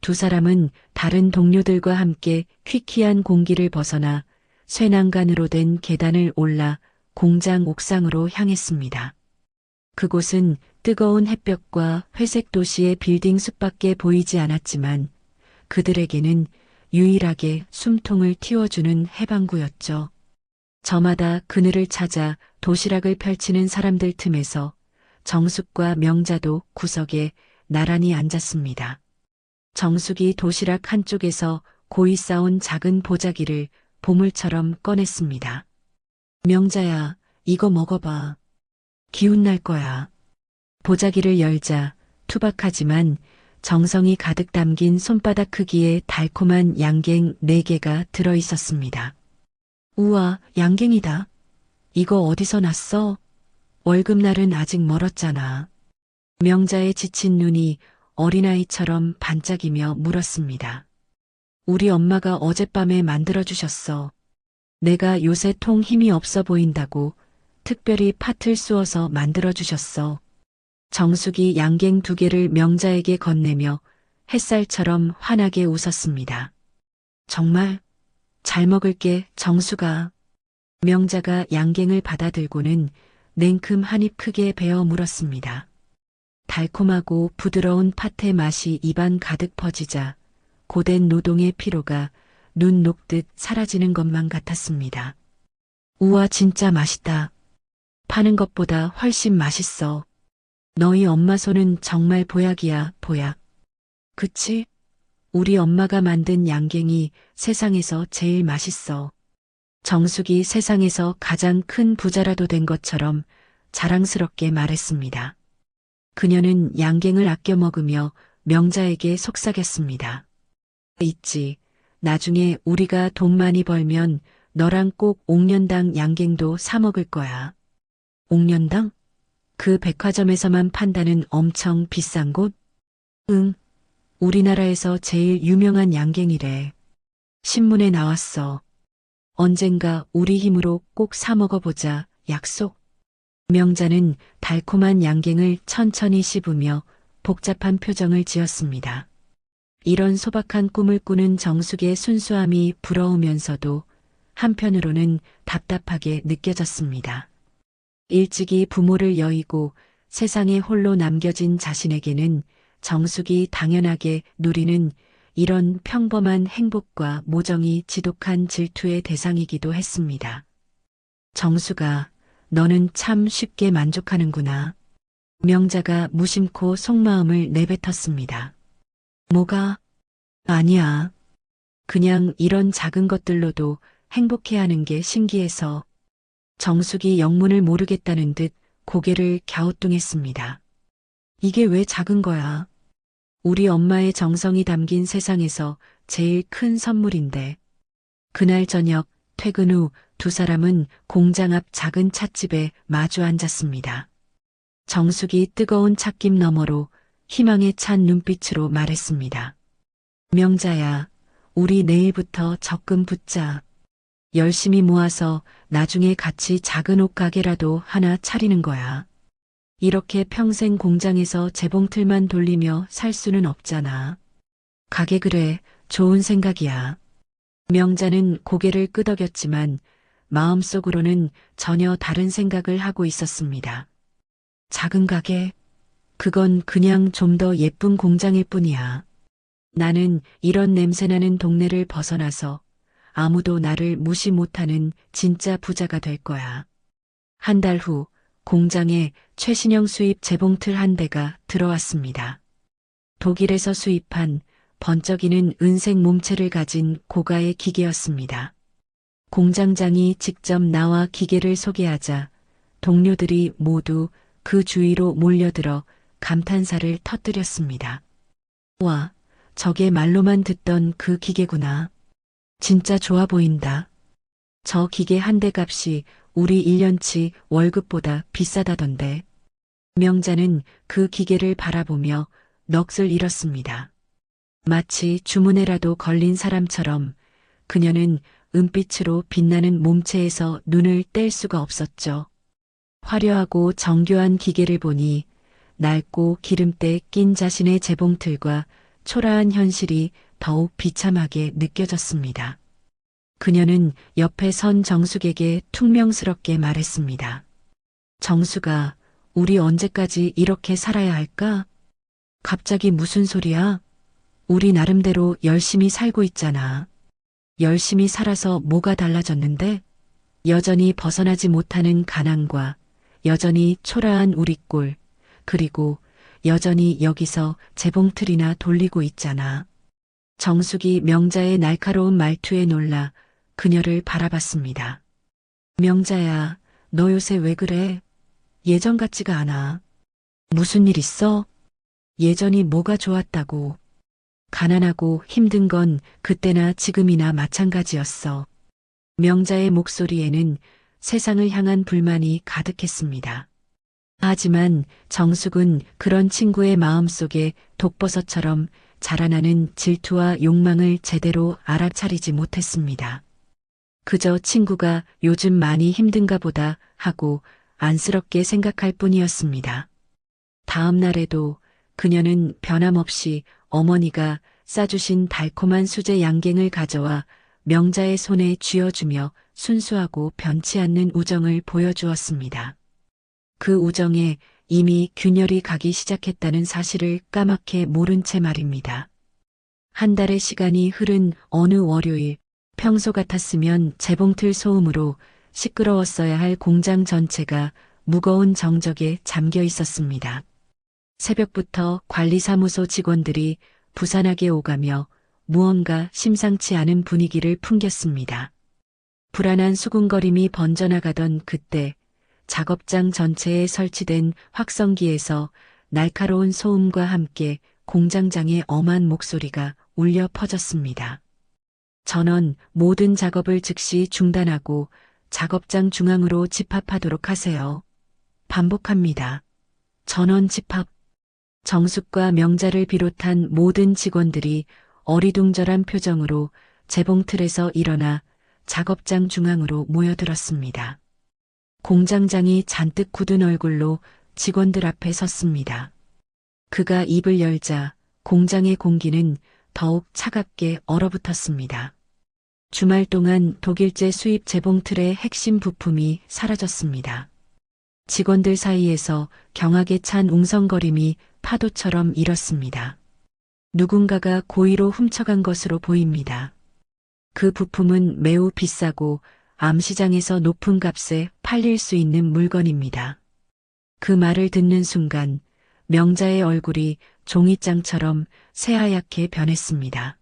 두 사람은 다른 동료들과 함께 퀴퀴한 공기를 벗어나 쇠난간으로 된 계단을 올라 공장 옥상으로 향했습니다. 그곳은 뜨거운 햇볕과 회색 도시의 빌딩 숲밖에 보이지 않았지만 그들에게는 유일하게 숨통을 틔워주는 해방구였죠. 저마다 그늘을 찾아 도시락을 펼치는 사람들 틈에서 정숙과 명자도 구석에 나란히 앉았습니다. 정숙이 도시락 한쪽에서 고이 쌓은 작은 보자기를 보물처럼 꺼냈습니다. 명자야, 이거 먹어봐. 기운 날 거야. 보자기를 열자 투박하지만 정성이 가득 담긴 손바닥 크기의 달콤한 양갱 4개가 들어 있었습니다. 우와, 양갱이다. 이거 어디서 났어? 월급날은 아직 멀었잖아. 명자의 지친 눈이 어린아이처럼 반짝이며 물었습니다. 우리 엄마가 어젯밤에 만들어주셨어. 내가 요새 통 힘이 없어 보인다고 특별히 팥을 쑤어서 만들어주셨어. 정숙이 양갱 2개를 명자에게 건네며 햇살처럼 환하게 웃었습니다. 정말 잘 먹을게, 정숙아. 명자가 양갱을 받아들고는 냉큼 한 입 크게 베어 물었습니다. 달콤하고 부드러운 팥의 맛이 입안 가득 퍼지자 고된 노동의 피로가 눈 녹듯 사라지는 것만 같았습니다. 우와, 진짜 맛있다. 파는 것보다 훨씬 맛있어. 너희 엄마 손은 정말 보약이야, 보약. 그치? 우리 엄마가 만든 양갱이 세상에서 제일 맛있어. 정숙이 세상에서 가장 큰 부자라도 된 것처럼 자랑스럽게 말했습니다. 그녀는 양갱을 아껴 먹으며 명자에게 속삭였습니다. 있지. 나중에 우리가 돈 많이 벌면 너랑 꼭 옥련당 양갱도 사 먹을 거야. 옥련당? 그 백화점에서만 판다는 엄청 비싼 곳? 응. 우리나라에서 제일 유명한 양갱이래. 신문에 나왔어. 언젠가 우리 힘으로 꼭 사 먹어보자. 약속. 명자는 달콤한 양갱을 천천히 씹으며 복잡한 표정을 지었습니다. 이런 소박한 꿈을 꾸는 정숙의 순수함이 부러우면서도 한편으로는 답답하게 느껴졌습니다. 일찍이 부모를 여의고 세상에 홀로 남겨진 자신에게는 정숙이 당연하게 누리는 이런 평범한 행복과 모정이 지독한 질투의 대상이기도 했습니다. 정숙아, 너는 참 쉽게 만족하는구나. 명자가 무심코 속마음을 내뱉었습니다. 뭐가? 아니야. 그냥 이런 작은 것들로도 행복해하는 게 신기해서. 정숙이 영문을 모르겠다는 듯 고개를 갸우뚱했습니다. 이게 왜 작은 거야? 우리 엄마의 정성이 담긴 세상에서 제일 큰 선물인데. 그날 저녁 퇴근 후 두 사람은 공장 앞 작은 찻집에 마주 앉았습니다. 정숙이 뜨거운 찻김 너머로 희망에 찬 눈빛으로 말했습니다. 명자야, 우리 내일부터 적금 붓자. 열심히 모아서 나중에 같이 작은 옷가게라도 하나 차리는 거야. 이렇게 평생 공장에서 재봉틀만 돌리며 살 수는 없잖아. 가게 그래, 좋은 생각이야. 명자는 고개를 끄덕였지만 마음속으로는 전혀 다른 생각을 하고 있었습니다. 작은 가게? 그건 그냥 좀 더 예쁜 공장일 뿐이야. 나는 이런 냄새나는 동네를 벗어나서 아무도 나를 무시 못하는 진짜 부자가 될 거야. 한 달 후 공장에 최신형 수입 재봉틀 한 대가 들어왔습니다. 독일에서 수입한 번쩍이는 은색 몸체를 가진 고가의 기계였습니다. 공장장이 직접 나와 기계를 소개하자 동료들이 모두 그 주위로 몰려들어 감탄사를 터뜨렸습니다. 와, 저게 말로만 듣던 그 기계구나. 진짜 좋아 보인다. 저 기계 한 대 값이 우리 1년치 월급보다 비싸다던데. 명자는 그 기계를 바라보며 넋을 잃었습니다. 마치 주문에라도 걸린 사람처럼 그녀는 은빛으로 빛나는 몸체에서 눈을 뗄 수가 없었죠. 화려하고 정교한 기계를 보니 낡고 기름때 낀 자신의 재봉틀과 초라한 현실이 더욱 비참하게 느껴졌습니다. 그녀는 옆에 선 정숙에게 퉁명스럽게 말했습니다. 정숙아, 우리 언제까지 이렇게 살아야 할까? 갑자기 무슨 소리야? 우리 나름대로 열심히 살고 있잖아. 열심히 살아서 뭐가 달라졌는데? 여전히 벗어나지 못하는 가난과 여전히 초라한 우리 꼴, 그리고 여전히 여기서 재봉틀이나 돌리고 있잖아. 정숙이 명자의 날카로운 말투에 놀라 그녀를 바라봤습니다. 명자야, 너 요새 왜 그래? 예전 같지가 않아. 무슨 일 있어? 예전이 뭐가 좋았다고. 가난하고 힘든 건 그때나 지금이나 마찬가지였어. 명자의 목소리에는 세상을 향한 불만이 가득했습니다. 하지만 정숙은 그런 친구의 마음속에 독버섯처럼 자라나는 질투와 욕망을 제대로 알아차리지 못했습니다. 그저 친구가 요즘 많이 힘든가 보다 하고 안쓰럽게 생각할 뿐이었습니다. 다음 날에도 그녀는 변함없이 어머니가 싸주신 달콤한 수제 양갱을 가져와 명자의 손에 쥐어주며 순수하고 변치 않는 우정을 보여주었습니다. 그 우정에 이미 균열이 가기 시작했다는 사실을 까맣게 모른 채 말입니다. 한 달의 시간이 흐른 어느 월요일, 평소 같았으면 재봉틀 소음으로 시끄러웠어야 할 공장 전체가 무거운 정적에 잠겨 있었습니다. 새벽부터 관리사무소 직원들이 부산하게 오가며 무언가 심상치 않은 분위기를 풍겼습니다. 불안한 수군거림이 번져나가던 그때 작업장 전체에 설치된 확성기에서 날카로운 소음과 함께 공장장의 엄한 목소리가 울려 퍼졌습니다. 전원 모든 작업을 즉시 중단하고 작업장 중앙으로 집합하도록 하세요. 반복합니다. 전원 집합. 정숙과 명자를 비롯한 모든 직원들이 어리둥절한 표정으로 재봉틀에서 일어나 작업장 중앙으로 모여들었습니다. 공장장이 잔뜩 굳은 얼굴로 직원들 앞에 섰습니다. 그가 입을 열자 공장의 공기는 더욱 차갑게 얼어붙었습니다. 주말 동안 독일제 수입 재봉틀의 핵심 부품이 사라졌습니다. 직원들 사이에서 경악에 찬 웅성거림이 파도처럼 일었습니다. 누군가가 고의로 훔쳐간 것으로 보입니다. 그 부품은 매우 비싸고 암시장에서 높은 값에 팔릴 수 있는 물건입니다. 그 말을 듣는 순간 명자의 얼굴이 종이장처럼 새하얗게 변했습니다.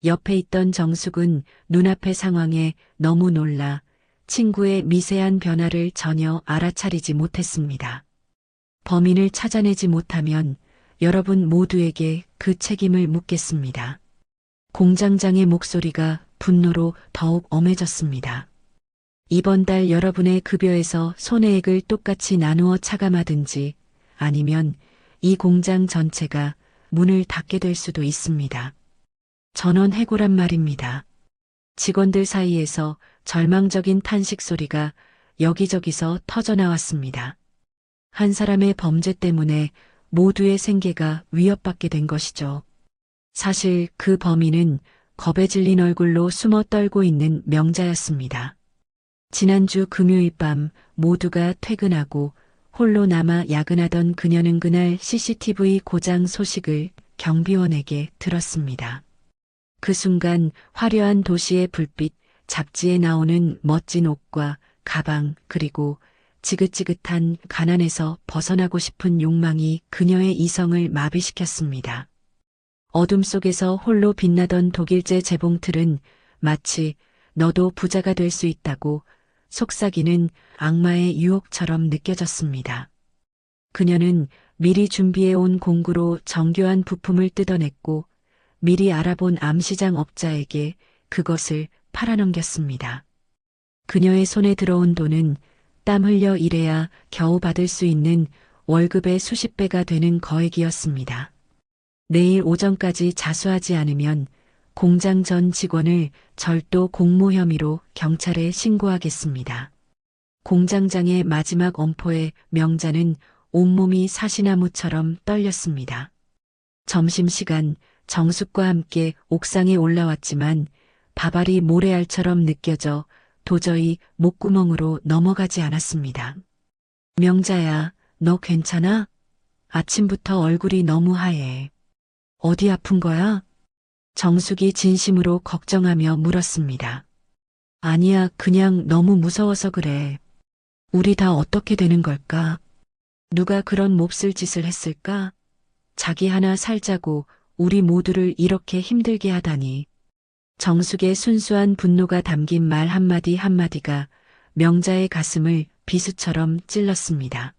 옆에 있던 정숙은 눈앞의 상황에 너무 놀라 친구의 미세한 변화를 전혀 알아차리지 못했습니다. 범인을 찾아내지 못하면 여러분 모두에게 그 책임을 묻겠습니다. 공장장의 목소리가 분노로 더욱 엄해졌습니다. 이번 달 여러분의 급여에서 손해액을 똑같이 나누어 차감하든지 아니면 이 공장 전체가 문을 닫게 될 수도 있습니다. 전원 해고란 말입니다. 직원들 사이에서 절망적인 탄식 소리가 여기저기서 터져나왔습니다. 한 사람의 범죄 때문에 모두의 생계가 위협받게 된 것이죠. 사실 그 범인은 겁에 질린 얼굴로 숨어 떨고 있는 명자였습니다. 지난주 금요일 밤 모두가 퇴근하고 홀로 남아 야근하던 그녀는 그날 CCTV 고장 소식을 경비원에게 들었습니다. 그 순간 화려한 도시의 불빛, 잡지에 나오는 멋진 옷과 가방, 그리고 지긋지긋한 가난에서 벗어나고 싶은 욕망이 그녀의 이성을 마비시켰습니다. 어둠 속에서 홀로 빛나던 독일제 재봉틀은 마치 너도 부자가 될 수 있다고 속삭이는 악마의 유혹처럼 느껴졌습니다. 그녀는 미리 준비해온 공구로 정교한 부품을 뜯어냈고 미리 알아본 암시장 업자에게 그것을 팔아넘겼습니다. 그녀의 손에 들어온 돈은 땀 흘려 일해야 겨우 받을 수 있는 월급의 수십 배가 되는 거액이었습니다. 내일 오전까지 자수하지 않으면 공장 전 직원을 절도 공모 혐의로 경찰에 신고하겠습니다. 공장장의 마지막 엄포에 명자는 온몸이 사시나무처럼 떨렸습니다. 점심시간 정숙과 함께 옥상에 올라왔지만 밥알이 모래알처럼 느껴져 도저히 목구멍으로 넘어가지 않았습니다. 명자야, 너 괜찮아? 아침부터 얼굴이 너무 하얘. 어디 아픈 거야? 정숙이 진심으로 걱정하며 물었습니다. 아니야, 그냥 너무 무서워서 그래. 우리 다 어떻게 되는 걸까? 누가 그런 몹쓸 짓을 했을까? 자기 하나 살자고 우리 모두를 이렇게 힘들게 하다니. 정숙의 순수한 분노가 담긴 말 한마디 한마디가 명자의 가슴을 비수처럼 찔렀습니다.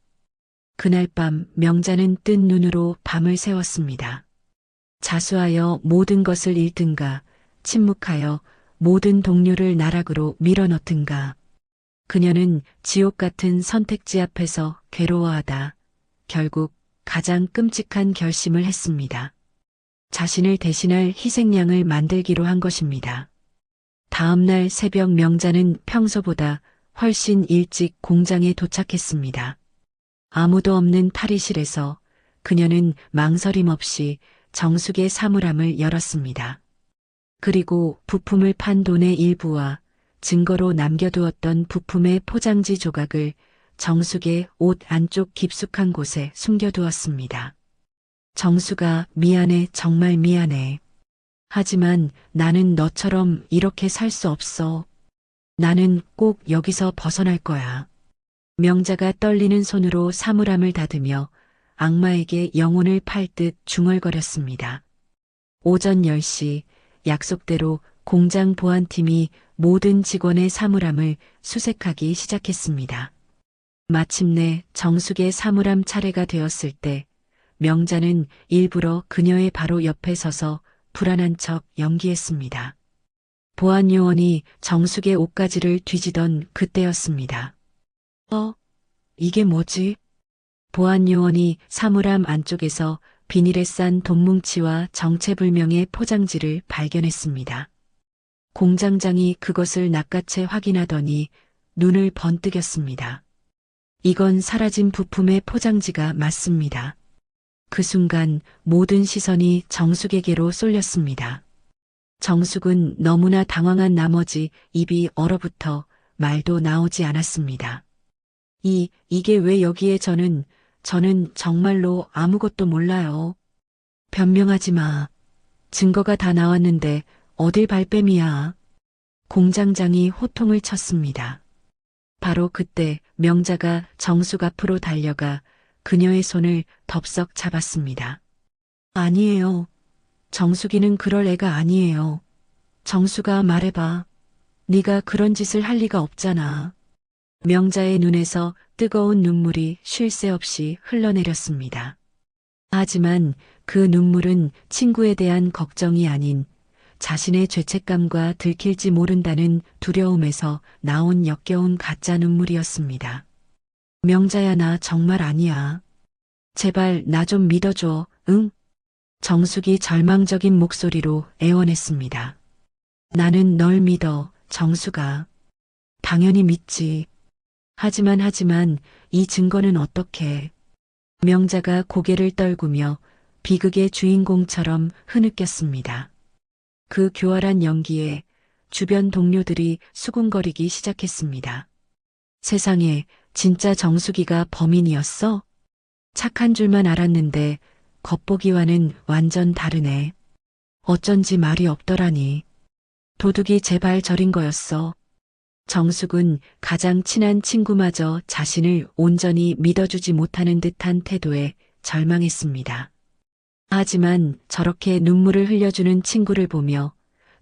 그날 밤 명자는 뜬 눈으로 밤을 새웠습니다. 자수하여 모든 것을 잃든가, 침묵하여 모든 동료를 나락으로 밀어넣든가. 그녀는 지옥 같은 선택지 앞에서 괴로워하다 결국 가장 끔찍한 결심을 했습니다. 자신을 대신할 희생양을 만들기로 한 것입니다. 다음 날 새벽 명자는 평소보다 훨씬 일찍 공장에 도착했습니다. 아무도 없는 탈의실에서 그녀는 망설임 없이 정숙의 사물함을 열었습니다. 그리고 부품을 판 돈의 일부와 증거로 남겨두었던 부품의 포장지 조각을 정숙의 옷 안쪽 깊숙한 곳에 숨겨두었습니다. 정숙아, 미안해, 정말 미안해. 하지만 나는 너처럼 이렇게 살 수 없어. 나는 꼭 여기서 벗어날 거야. 명자가 떨리는 손으로 사물함을 닫으며 악마에게 영혼을 팔 듯 중얼거렸습니다. 오전 10시 약속대로 공장 보안팀이 모든 직원의 사물함을 수색하기 시작했습니다. 마침내 정숙의 사물함 차례가 되었을 때 명자는 일부러 그녀의 바로 옆에 서서 불안한 척 연기했습니다. 보안 요원이 정숙의 옷가지를 뒤지던 그때였습니다. 이게 뭐지? 보안 요원이 사물함 안쪽에서 비닐에 싼 돈뭉치와 정체불명의 포장지를 발견했습니다. 공장장이 그것을 낚아채 확인하더니 눈을 번뜩였습니다. 이건 사라진 부품의 포장지가 맞습니다. 그 순간 모든 시선이 정숙에게로 쏠렸습니다. 정숙은 너무나 당황한 나머지 입이 얼어붙어 말도 나오지 않았습니다. 이게 왜 여기에 저는 정말로 아무것도 몰라요. 변명하지 마. 증거가 다 나왔는데 어딜 발뺌이야. 공장장이 호통을 쳤습니다. 바로 그때 명자가 정숙 앞으로 달려가 그녀의 손을 덥석 잡았습니다. 아니에요. 정숙이는 그럴 애가 아니에요. 정숙아, 말해봐. 네가 그런 짓을 할 리가 없잖아. 명자의 눈에서 뜨거운 눈물이 쉴 새 없이 흘러내렸습니다. 하지만 그 눈물은 친구에 대한 걱정이 아닌 자신의 죄책감과 들킬지 모른다는 두려움에서 나온 역겨운 가짜 눈물이었습니다. 명자야, 나 정말 아니야. 제발 나 좀 믿어줘, 응? 정숙이 절망적인 목소리로 애원했습니다. 나는 널 믿어, 정숙아. 당연히 믿지. 하지만 이 증거는 어떻게? 명자가 고개를 떨구며 비극의 주인공처럼 흐느꼈습니다. 그 교활한 연기에 주변 동료들이 수군거리기 시작했습니다. 세상에, 진짜 정숙이가 범인이었어? 착한 줄만 알았는데 겉보기와는 완전 다르네. 어쩐지 말이 없더라니. 도둑이 제발 저린 거였어. 정숙은 가장 친한 친구마저 자신을 온전히 믿어주지 못하는 듯한 태도에 절망했습니다. 하지만 저렇게 눈물을 흘려주는 친구를 보며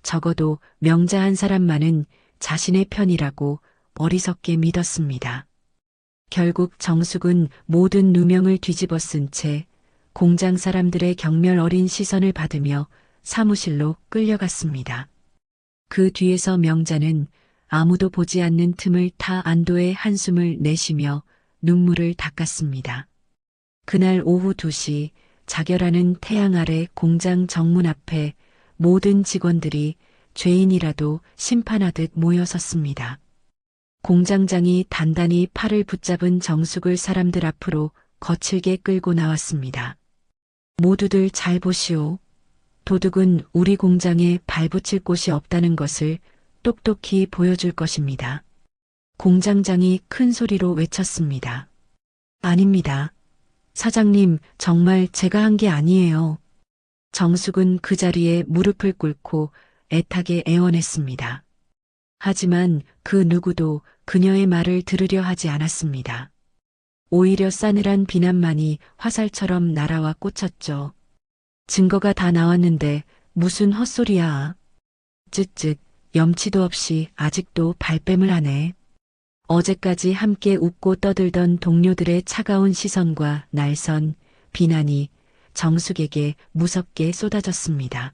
적어도 명자 한 사람만은 자신의 편이라고 어리석게 믿었습니다. 결국 정숙은 모든 누명을 뒤집어 쓴 채 공장 사람들의 경멸 어린 시선을 받으며 사무실로 끌려갔습니다. 그 뒤에서 명자는 아무도 보지 않는 틈을 타 안도의 한숨을 내쉬며 눈물을 닦았습니다. 그날 오후 2시 자결하는 태양 아래 공장 정문 앞에 모든 직원들이 죄인이라도 심판하듯 모여섰습니다. 공장장이 단단히 팔을 붙잡은 정숙을 사람들 앞으로 거칠게 끌고 나왔습니다. 모두들 잘 보시오. 도둑은 우리 공장에 발붙일 곳이 없다는 것을 똑똑히 보여줄 것입니다. 공장장이 큰 소리로 외쳤습니다. 아닙니다. 사장님, 정말 제가 한 게 아니에요. 정숙은 그 자리에 무릎을 꿇고 애타게 애원했습니다. 하지만 그 누구도 그녀의 말을 들으려 하지 않았습니다. 오히려 싸늘한 비난만이 화살처럼 날아와 꽂혔죠. 증거가 다 나왔는데 무슨 헛소리야. 쯧쯧, 염치도 없이 아직도 발뺌을 하네. 어제까지 함께 웃고 떠들던 동료들의 차가운 시선과 날선 비난이 정숙에게 무섭게 쏟아졌습니다.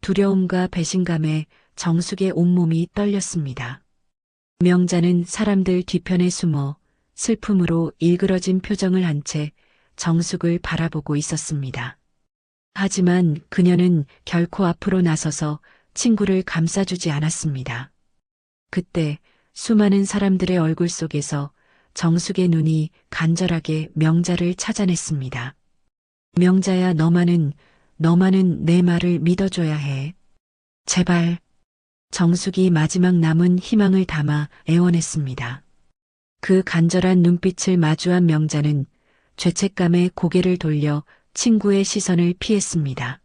두려움과 배신감에 정숙의 온몸이 떨렸습니다. 명자는 사람들 뒤편에 숨어 슬픔으로 일그러진 표정을 한 채 정숙을 바라보고 있었습니다. 하지만 그녀는 결코 앞으로 나서서 친구를 감싸주지 않았습니다. 그때 수많은 사람들의 얼굴 속에서 정숙의 눈이 간절하게 명자를 찾아냈습니다. 명자야, 너만은 내 말을 믿어줘야 해. 제발. 정숙이 마지막 남은 희망을 담아 애원했습니다. 그 간절한 눈빛을 마주한 명자는 죄책감에 고개를 돌려 친구의 시선을 피했습니다.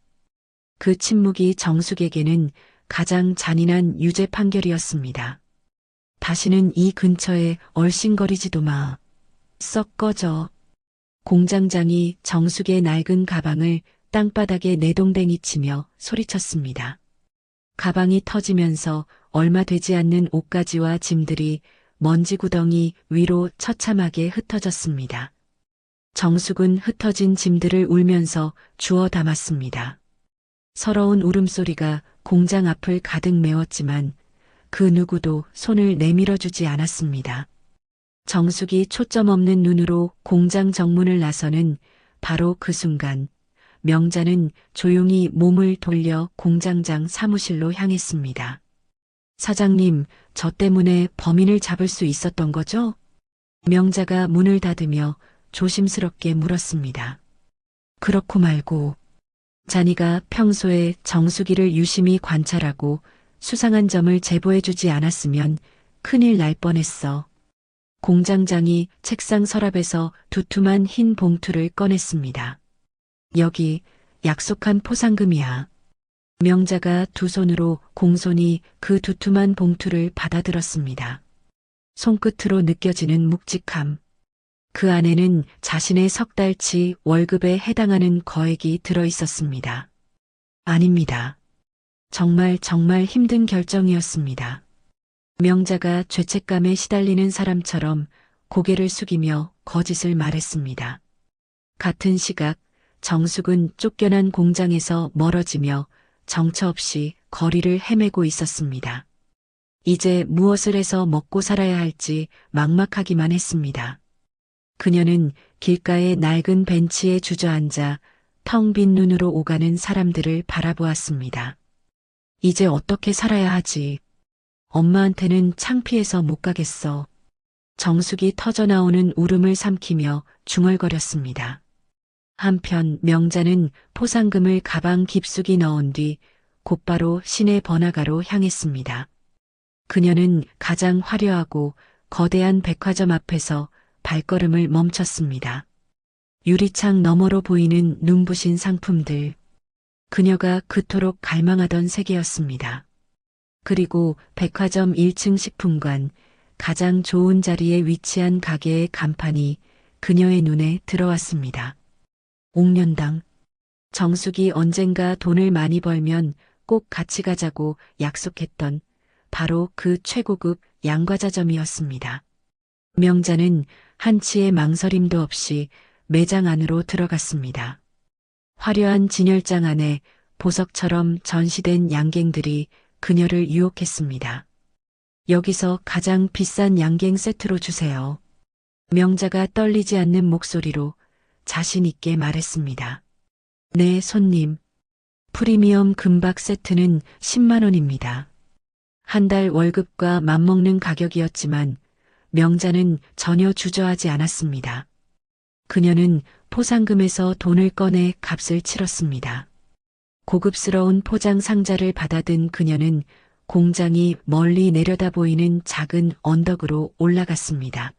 그 침묵이 정숙에게는 가장 잔인한 유죄 판결이었습니다. 다시는 이 근처에 얼씬거리지도 마. 썩 꺼져. 공장장이 정숙의 낡은 가방을 땅바닥에 내동댕이 치며 소리쳤습니다. 가방이 터지면서 얼마 되지 않는 옷가지와 짐들이 먼지 구덩이 위로 처참하게 흩어졌습니다. 정숙은 흩어진 짐들을 울면서 주워 담았습니다. 서러운 울음소리가 공장 앞을 가득 메웠지만 그 누구도 손을 내밀어주지 않았습니다. 정숙이 초점 없는 눈으로 공장 정문을 나서는 바로 그 순간 명자는 조용히 몸을 돌려 공장장 사무실로 향했습니다. 사장님, 저 때문에 범인을 잡을 수 있었던 거죠? 명자가 문을 닫으며 조심스럽게 물었습니다. 그렇고 말고. 잔이가 평소에 정숙이를 유심히 관찰하고 수상한 점을 제보해주지 않았으면 큰일 날 뻔했어. 공장장이 책상 서랍에서 두툼한 흰 봉투를 꺼냈습니다. 여기 약속한 포상금이야. 명자가 두 손으로 공손히 그 두툼한 봉투를 받아들었습니다. 손끝으로 느껴지는 묵직함. 그 안에는 자신의 석 달치 월급에 해당하는 거액이 들어 있었습니다. 아닙니다. 정말 힘든 결정이었습니다. 명자가 죄책감에 시달리는 사람처럼 고개를 숙이며 거짓을 말했습니다. 같은 시각 정숙은 쫓겨난 공장에서 멀어지며 정처 없이 거리를 헤매고 있었습니다. 이제 무엇을 해서 먹고 살아야 할지 막막하기만 했습니다. 그녀는 길가의 낡은 벤치에 주저앉아 텅 빈 눈으로 오가는 사람들을 바라보았습니다. 이제 어떻게 살아야 하지? 엄마한테는 창피해서 못 가겠어. 정숙이 터져나오는 울음을 삼키며 중얼거렸습니다. 한편 명자는 포상금을 가방 깊숙이 넣은 뒤 곧바로 시내 번화가로 향했습니다. 그녀는 가장 화려하고 거대한 백화점 앞에서 발걸음을 멈췄습니다. 유리창 너머로 보이는 눈부신 상품들. 그녀가 그토록 갈망하던 세계였습니다. 그리고 백화점 1층 식품관, 가장 좋은 자리에 위치한 가게의 간판이 그녀의 눈에 들어왔습니다. 옥년당. 정숙이 언젠가 돈을 많이 벌면 꼭 같이 가자고 약속했던 바로 그 최고급 양과자점이었습니다. 명자는 한치의 망설임도 없이 매장 안으로 들어갔습니다. 화려한 진열장 안에 보석처럼 전시된 양갱들이 그녀를 유혹했습니다. 여기서 가장 비싼 양갱 세트로 주세요. 명자가 떨리지 않는 목소리로 자신 있게 말했습니다. 네, 손님. 프리미엄 금박 세트는 10만 원입니다. 한 달 월급과 맞먹는 가격이었지만 명자는 전혀 주저하지 않았습니다. 그녀는 포상금에서 돈을 꺼내 값을 치렀습니다. 고급스러운 포장 상자를 받아든 그녀는 공장이 멀리 내려다 보이는 작은 언덕으로 올라갔습니다.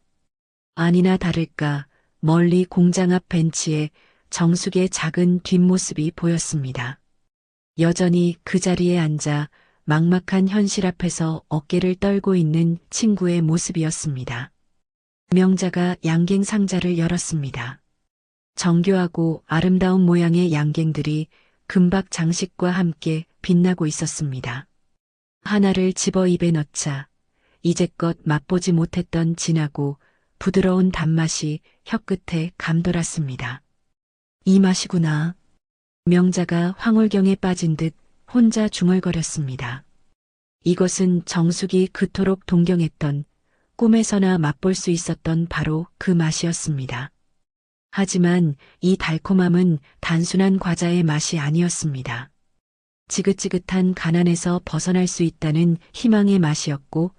아니나 다를까 멀리 공장 앞 벤치에 정숙의 작은 뒷모습이 보였습니다. 여전히 그 자리에 앉아 막막한 현실 앞에서 어깨를 떨고 있는 친구의 모습이었습니다. 명자가 양갱 상자를 열었습니다. 정교하고 아름다운 모양의 양갱들이 금박 장식과 함께 빛나고 있었습니다. 하나를 집어 입에 넣자 이제껏 맛보지 못했던 진하고 부드러운 단맛이 혀끝에 감돌았습니다. 이 맛이구나. 명자가 황홀경에 빠진 듯 혼자 중얼거렸습니다. 이것은 정숙이 그토록 동경했던 꿈에서나 맛볼 수 있었던 바로 그 맛이었습니다. 하지만 이 달콤함은 단순한 과자의 맛이 아니었습니다. 지긋지긋한 가난에서 벗어날 수 있다는 희망의 맛이었고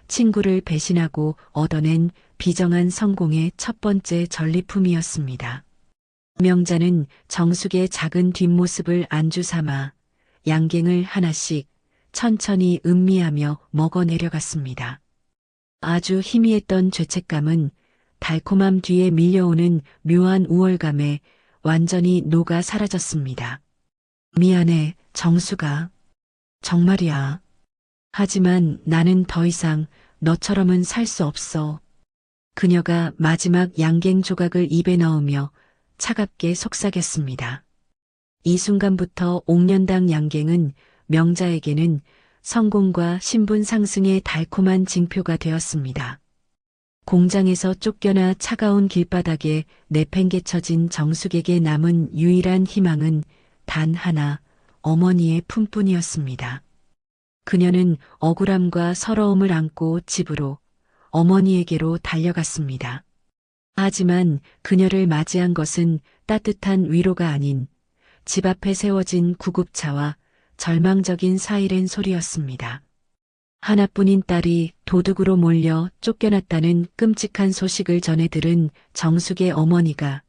친구를 배신하고 얻어낸 비정한 성공의 첫 번째 전리품이었습니다. 명자는 정숙의 작은 뒷모습을 안주 삼아 양갱을 하나씩 천천히 음미하며 먹어내려갔습니다. 아주 희미했던 죄책감은 달콤함 뒤에 밀려오는 묘한 우월감에 완전히 녹아 사라졌습니다. 미안해, 정수가. 정말이야. 하지만 나는 더 이상 너처럼은 살 수 없어. 그녀가 마지막 양갱 조각을 입에 넣으며 차갑게 속삭였습니다. 이 순간부터 옥년당 양갱은 명자에게는 성공과 신분 상승의 달콤한 징표가 되었습니다. 공장에서 쫓겨나 차가운 길바닥에 내팽개쳐진 정숙에게 남은 유일한 희망은 단 하나, 어머니의 품뿐이었습니다. 그녀는 억울함과 서러움을 안고 집으로, 어머니에게로 달려갔습니다. 하지만 그녀를 맞이한 것은 따뜻한 위로가 아닌 집 앞에 세워진 구급차와 절망적인 사이렌 소리였습니다. 하나뿐인 딸이 도둑으로 몰려 쫓겨났다는 끔찍한 소식을 전해 들은 정숙의 어머니가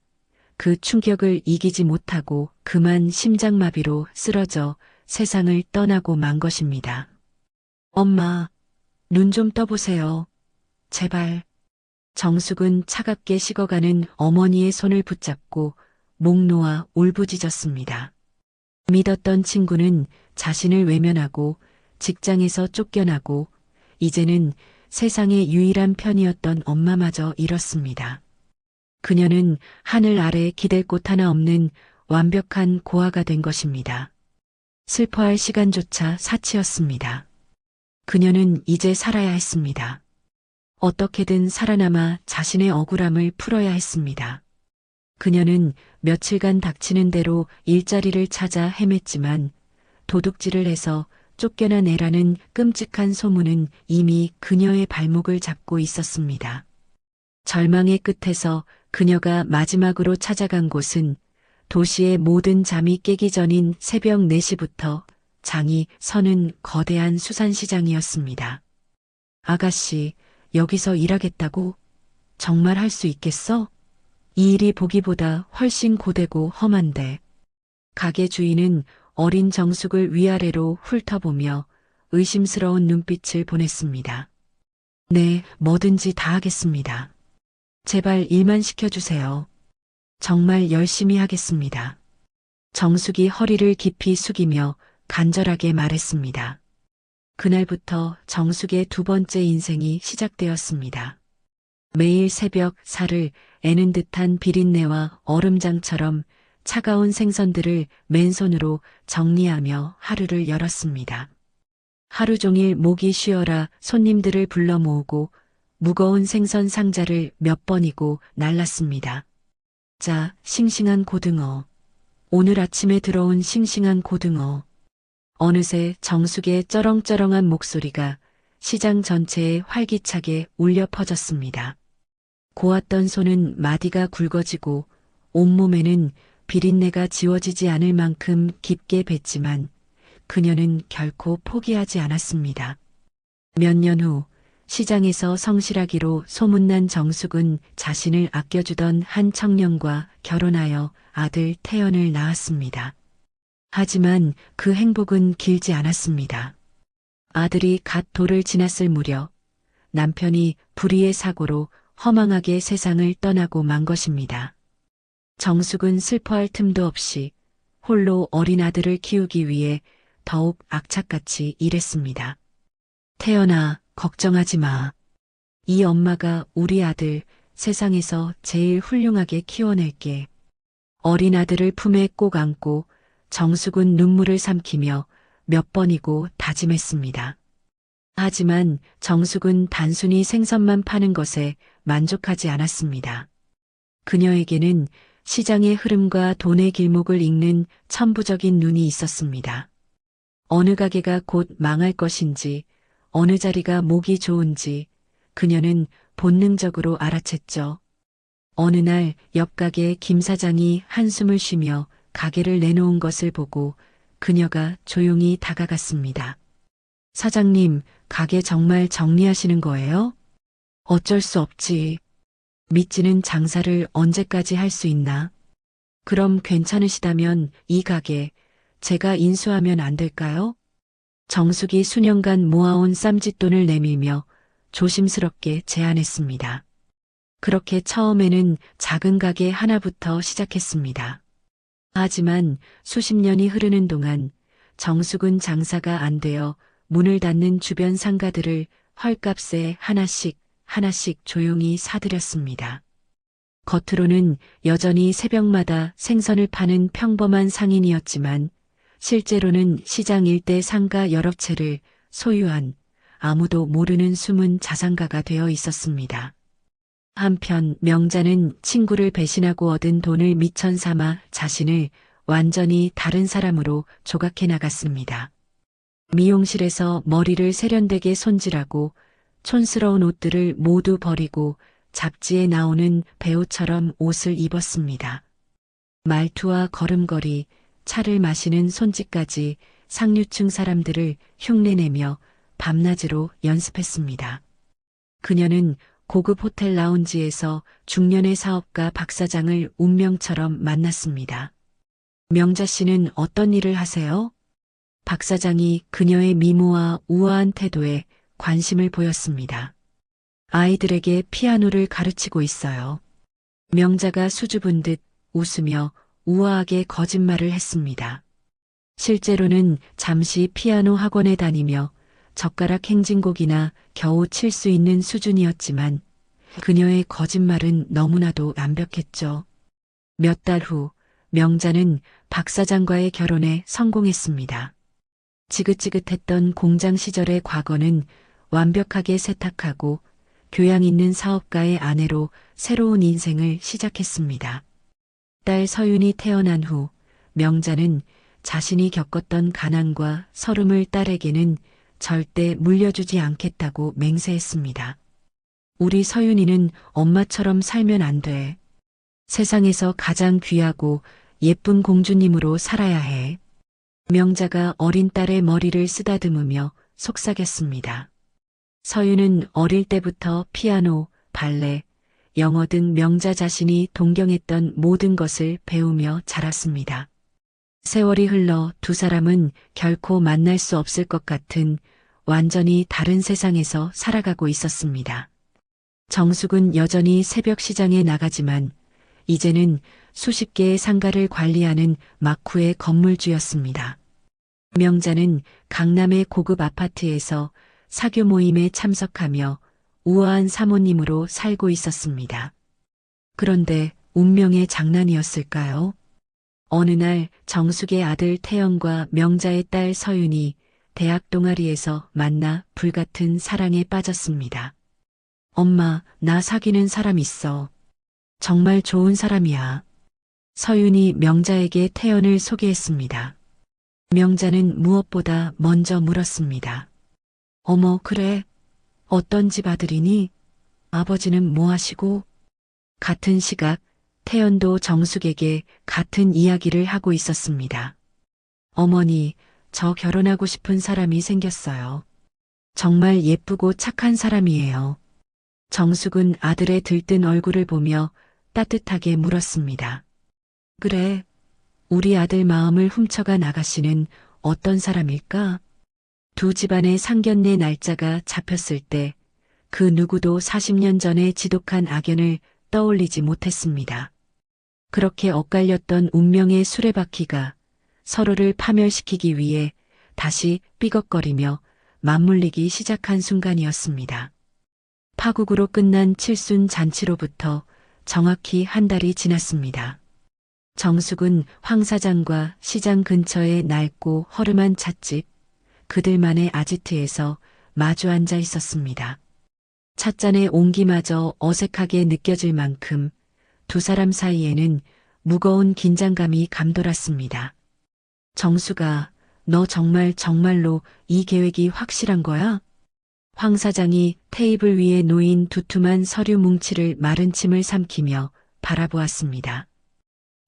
그 충격을 이기지 못하고 그만 심장마비로 쓰러져 세상을 떠나고 만 것입니다. 엄마, 눈 좀 떠보세요. 제발. 정숙은 차갑게 식어가는 어머니의 손을 붙잡고 목 놓아 울부짖었습니다. 믿었던 친구는 자신을 외면하고 직장에서 쫓겨나고 이제는 세상의 유일한 편이었던 엄마마저 잃었습니다. 그녀는 하늘 아래 기댈 곳 하나 없는 완벽한 고아가 된 것입니다. 슬퍼할 시간조차 사치였습니다. 그녀는 이제 살아야 했습니다. 어떻게든 살아남아 자신의 억울함을 풀어야 했습니다. 그녀는 며칠간 닥치는 대로 일자리를 찾아 헤맸지만 도둑질을 해서 쫓겨난 애라는 끔찍한 소문은 이미 그녀의 발목을 잡고 있었습니다. 절망의 끝에서 그녀가 마지막으로 찾아간 곳은 도시의 모든 잠이 깨기 전인 새벽 4시부터 장이 서는 거대한 수산시장이었습니다. 아가씨, 여기서 일하겠다고? 정말 할 수 있겠어? 이 일이 보기보다 훨씬 고되고 험한데. 가게 주인은 어린 정숙을 위아래로 훑어보며 의심스러운 눈빛을 보냈습니다. 네, 뭐든지 다 하겠습니다. 제발 일만 시켜주세요. 정말 열심히 하겠습니다. 정숙이 허리를 깊이 숙이며 간절하게 말했습니다. 그날부터 정숙의 두 번째 인생이 시작되었습니다. 매일 새벽 살을 애는 듯한 비린내와 얼음장처럼 차가운 생선들을 맨손으로 정리하며 하루를 열었습니다. 하루 종일 목이 쉬어라 손님들을 불러 모으고 무거운 생선 상자를 몇 번이고 날랐습니다. 자, 싱싱한 고등어. 오늘 아침에 들어온 싱싱한 고등어. 어느새 정숙의 쩌렁쩌렁한 목소리가 시장 전체에 활기차게 울려 퍼졌습니다. 고왔던 손은 마디가 굵어지고 온몸에는 비린내가 지워지지 않을 만큼 깊게 뱄지만 그녀는 결코 포기하지 않았습니다. 몇 년 후 시장에서 성실하기로 소문난 정숙은 자신을 아껴주던 한 청년과 결혼하여 아들 태연을 낳았습니다. 하지만 그 행복은 길지 않았습니다. 아들이 갓 돌을 지났을 무렵 남편이 불의의 사고로 허망하게 세상을 떠나고 만 것입니다. 정숙은 슬퍼할 틈도 없이 홀로 어린 아들을 키우기 위해 더욱 악착같이 일했습니다. 태연아, 걱정하지 마. 이 엄마가 우리 아들 세상에서 제일 훌륭하게 키워낼게. 어린 아들을 품에 꼭 안고 정숙은 눈물을 삼키며 몇 번이고 다짐했습니다. 하지만 정숙은 단순히 생선만 파는 것에 만족하지 않았습니다. 그녀에게는 시장의 흐름과 돈의 길목을 읽는 천부적인 눈이 있었습니다. 어느 가게가 곧 망할 것인지, 어느 자리가 목이 좋은지 그녀는 본능적으로 알아챘죠. 어느 날 옆 가게 김 사장이 한숨을 쉬며 가게를 내놓은 것을 보고 그녀가 조용히 다가갔습니다. 사장님, 가게 정말 정리하시는 거예요? 어쩔 수 없지. 믿지는 장사를 언제까지 할 수 있나? 그럼 괜찮으시다면 이 가게 제가 인수하면 안 될까요? 정숙이 수년간 모아온 쌈짓돈을 내밀며 조심스럽게 제안했습니다. 그렇게 처음에는 작은 가게 하나부터 시작했습니다. 하지만 수십 년이 흐르는 동안 정숙은 장사가 안 되어 문을 닫는 주변 상가들을 헐값에 하나씩 하나씩 조용히 사들였습니다. 겉으로는 여전히 새벽마다 생선을 파는 평범한 상인이었지만 실제로는 시장 일대 상가 여러 채를 소유한 아무도 모르는 숨은 자산가가 되어 있었습니다. 한편 명자는 친구를 배신하고 얻은 돈을 미천 삼아 자신을 완전히 다른 사람으로 조각해 나갔습니다. 미용실에서 머리를 세련되게 손질하고 촌스러운 옷들을 모두 버리고 잡지에 나오는 배우처럼 옷을 입었습니다. 말투와 걸음걸이, 차를 마시는 손짓까지 상류층 사람들을 흉내내며 밤낮으로 연습했습니다. 그녀는 고급 호텔 라운지에서 중년의 사업가 박 사장을 운명처럼 만났습니다. 명자 씨는 어떤 일을 하세요? 박 사장이 그녀의 미모와 우아한 태도에 관심을 보였습니다. 아이들에게 피아노를 가르치고 있어요. 명자가 수줍은 듯 웃으며 우아하게 거짓말을 했습니다. 실제로는 잠시 피아노 학원에 다니며 젓가락 행진곡이나 겨우 칠 수 있는 수준이었지만 그녀의 거짓말은 너무나도 완벽했죠. 몇 달 후 명자는 박 사장과의 결혼에 성공했습니다. 지긋지긋했던 공장 시절의 과거는 완벽하게 세탁하고 교양 있는 사업가의 아내로 새로운 인생을 시작했습니다. 딸 서윤이 태어난 후 명자는 자신이 겪었던 가난과 서름을 딸에게는 절대 물려주지 않겠다고 맹세했습니다. 우리 서윤이는 엄마처럼 살면 안 돼. 세상에서 가장 귀하고 예쁜 공주님으로 살아야 해. 명자가 어린 딸의 머리를 쓰다듬으며 속삭였습니다. 서윤은 어릴 때부터 피아노, 발레, 영어 등 명자 자신이 동경했던 모든 것을 배우며 자랐습니다. 세월이 흘러 두 사람은 결코 만날 수 없을 것 같은 완전히 다른 세상에서 살아가고 있었습니다. 정숙은 여전히 새벽 시장에 나가지만 이제는 수십 개의 상가를 관리하는 막후의 건물주였습니다. 명자는 강남의 고급 아파트에서 사교 모임에 참석하며 우아한 사모님으로 살고 있었습니다. 그런데 운명의 장난이었을까요? 어느 날 정숙의 아들 태영과 명자의 딸 서윤이 대학 동아리에서 만나 불같은 사랑에 빠졌습니다. 엄마, 나 사귀는 사람 있어. 정말 좋은 사람이야. 서윤이 명자에게 태연을 소개했습니다. 명자는 무엇보다 먼저 물었습니다. 어머, 그래? 어떤 집 아들이니? 아버지는 뭐 하시고? 같은 시각 태연도 정숙에게 같은 이야기를 하고 있었습니다. 어머니, 저 결혼하고 싶은 사람이 생겼어요. 정말 예쁘고 착한 사람이에요. 정숙은 아들의 들뜬 얼굴을 보며 따뜻하게 물었습니다. 그래, 우리 아들 마음을 훔쳐간 아가씨는 어떤 사람일까? 두 집안의 상견례 날짜가 잡혔을 때 그 누구도 40년 전의 지독한 악연을 떠올리지 못했습니다. 그렇게 엇갈렸던 운명의 수레바퀴가 서로를 파멸시키기 위해 다시 삐걱거리며 맞물리기 시작한 순간이었습니다. 파국으로 끝난 칠순 잔치로부터 정확히 한 달이 지났습니다. 정숙은 황 사장과 시장 근처의 낡고 허름한 찻집, 그들만의 아지트에서 마주 앉아 있었습니다. 찻잔의 온기마저 어색하게 느껴질 만큼 두 사람 사이에는 무거운 긴장감이 감돌았습니다. 정숙아, 너 정말로 이 계획이 확실한 거야? 황 사장이 테이블 위에 놓인 두툼한 서류 뭉치를 마른 침을 삼키며 바라보았습니다.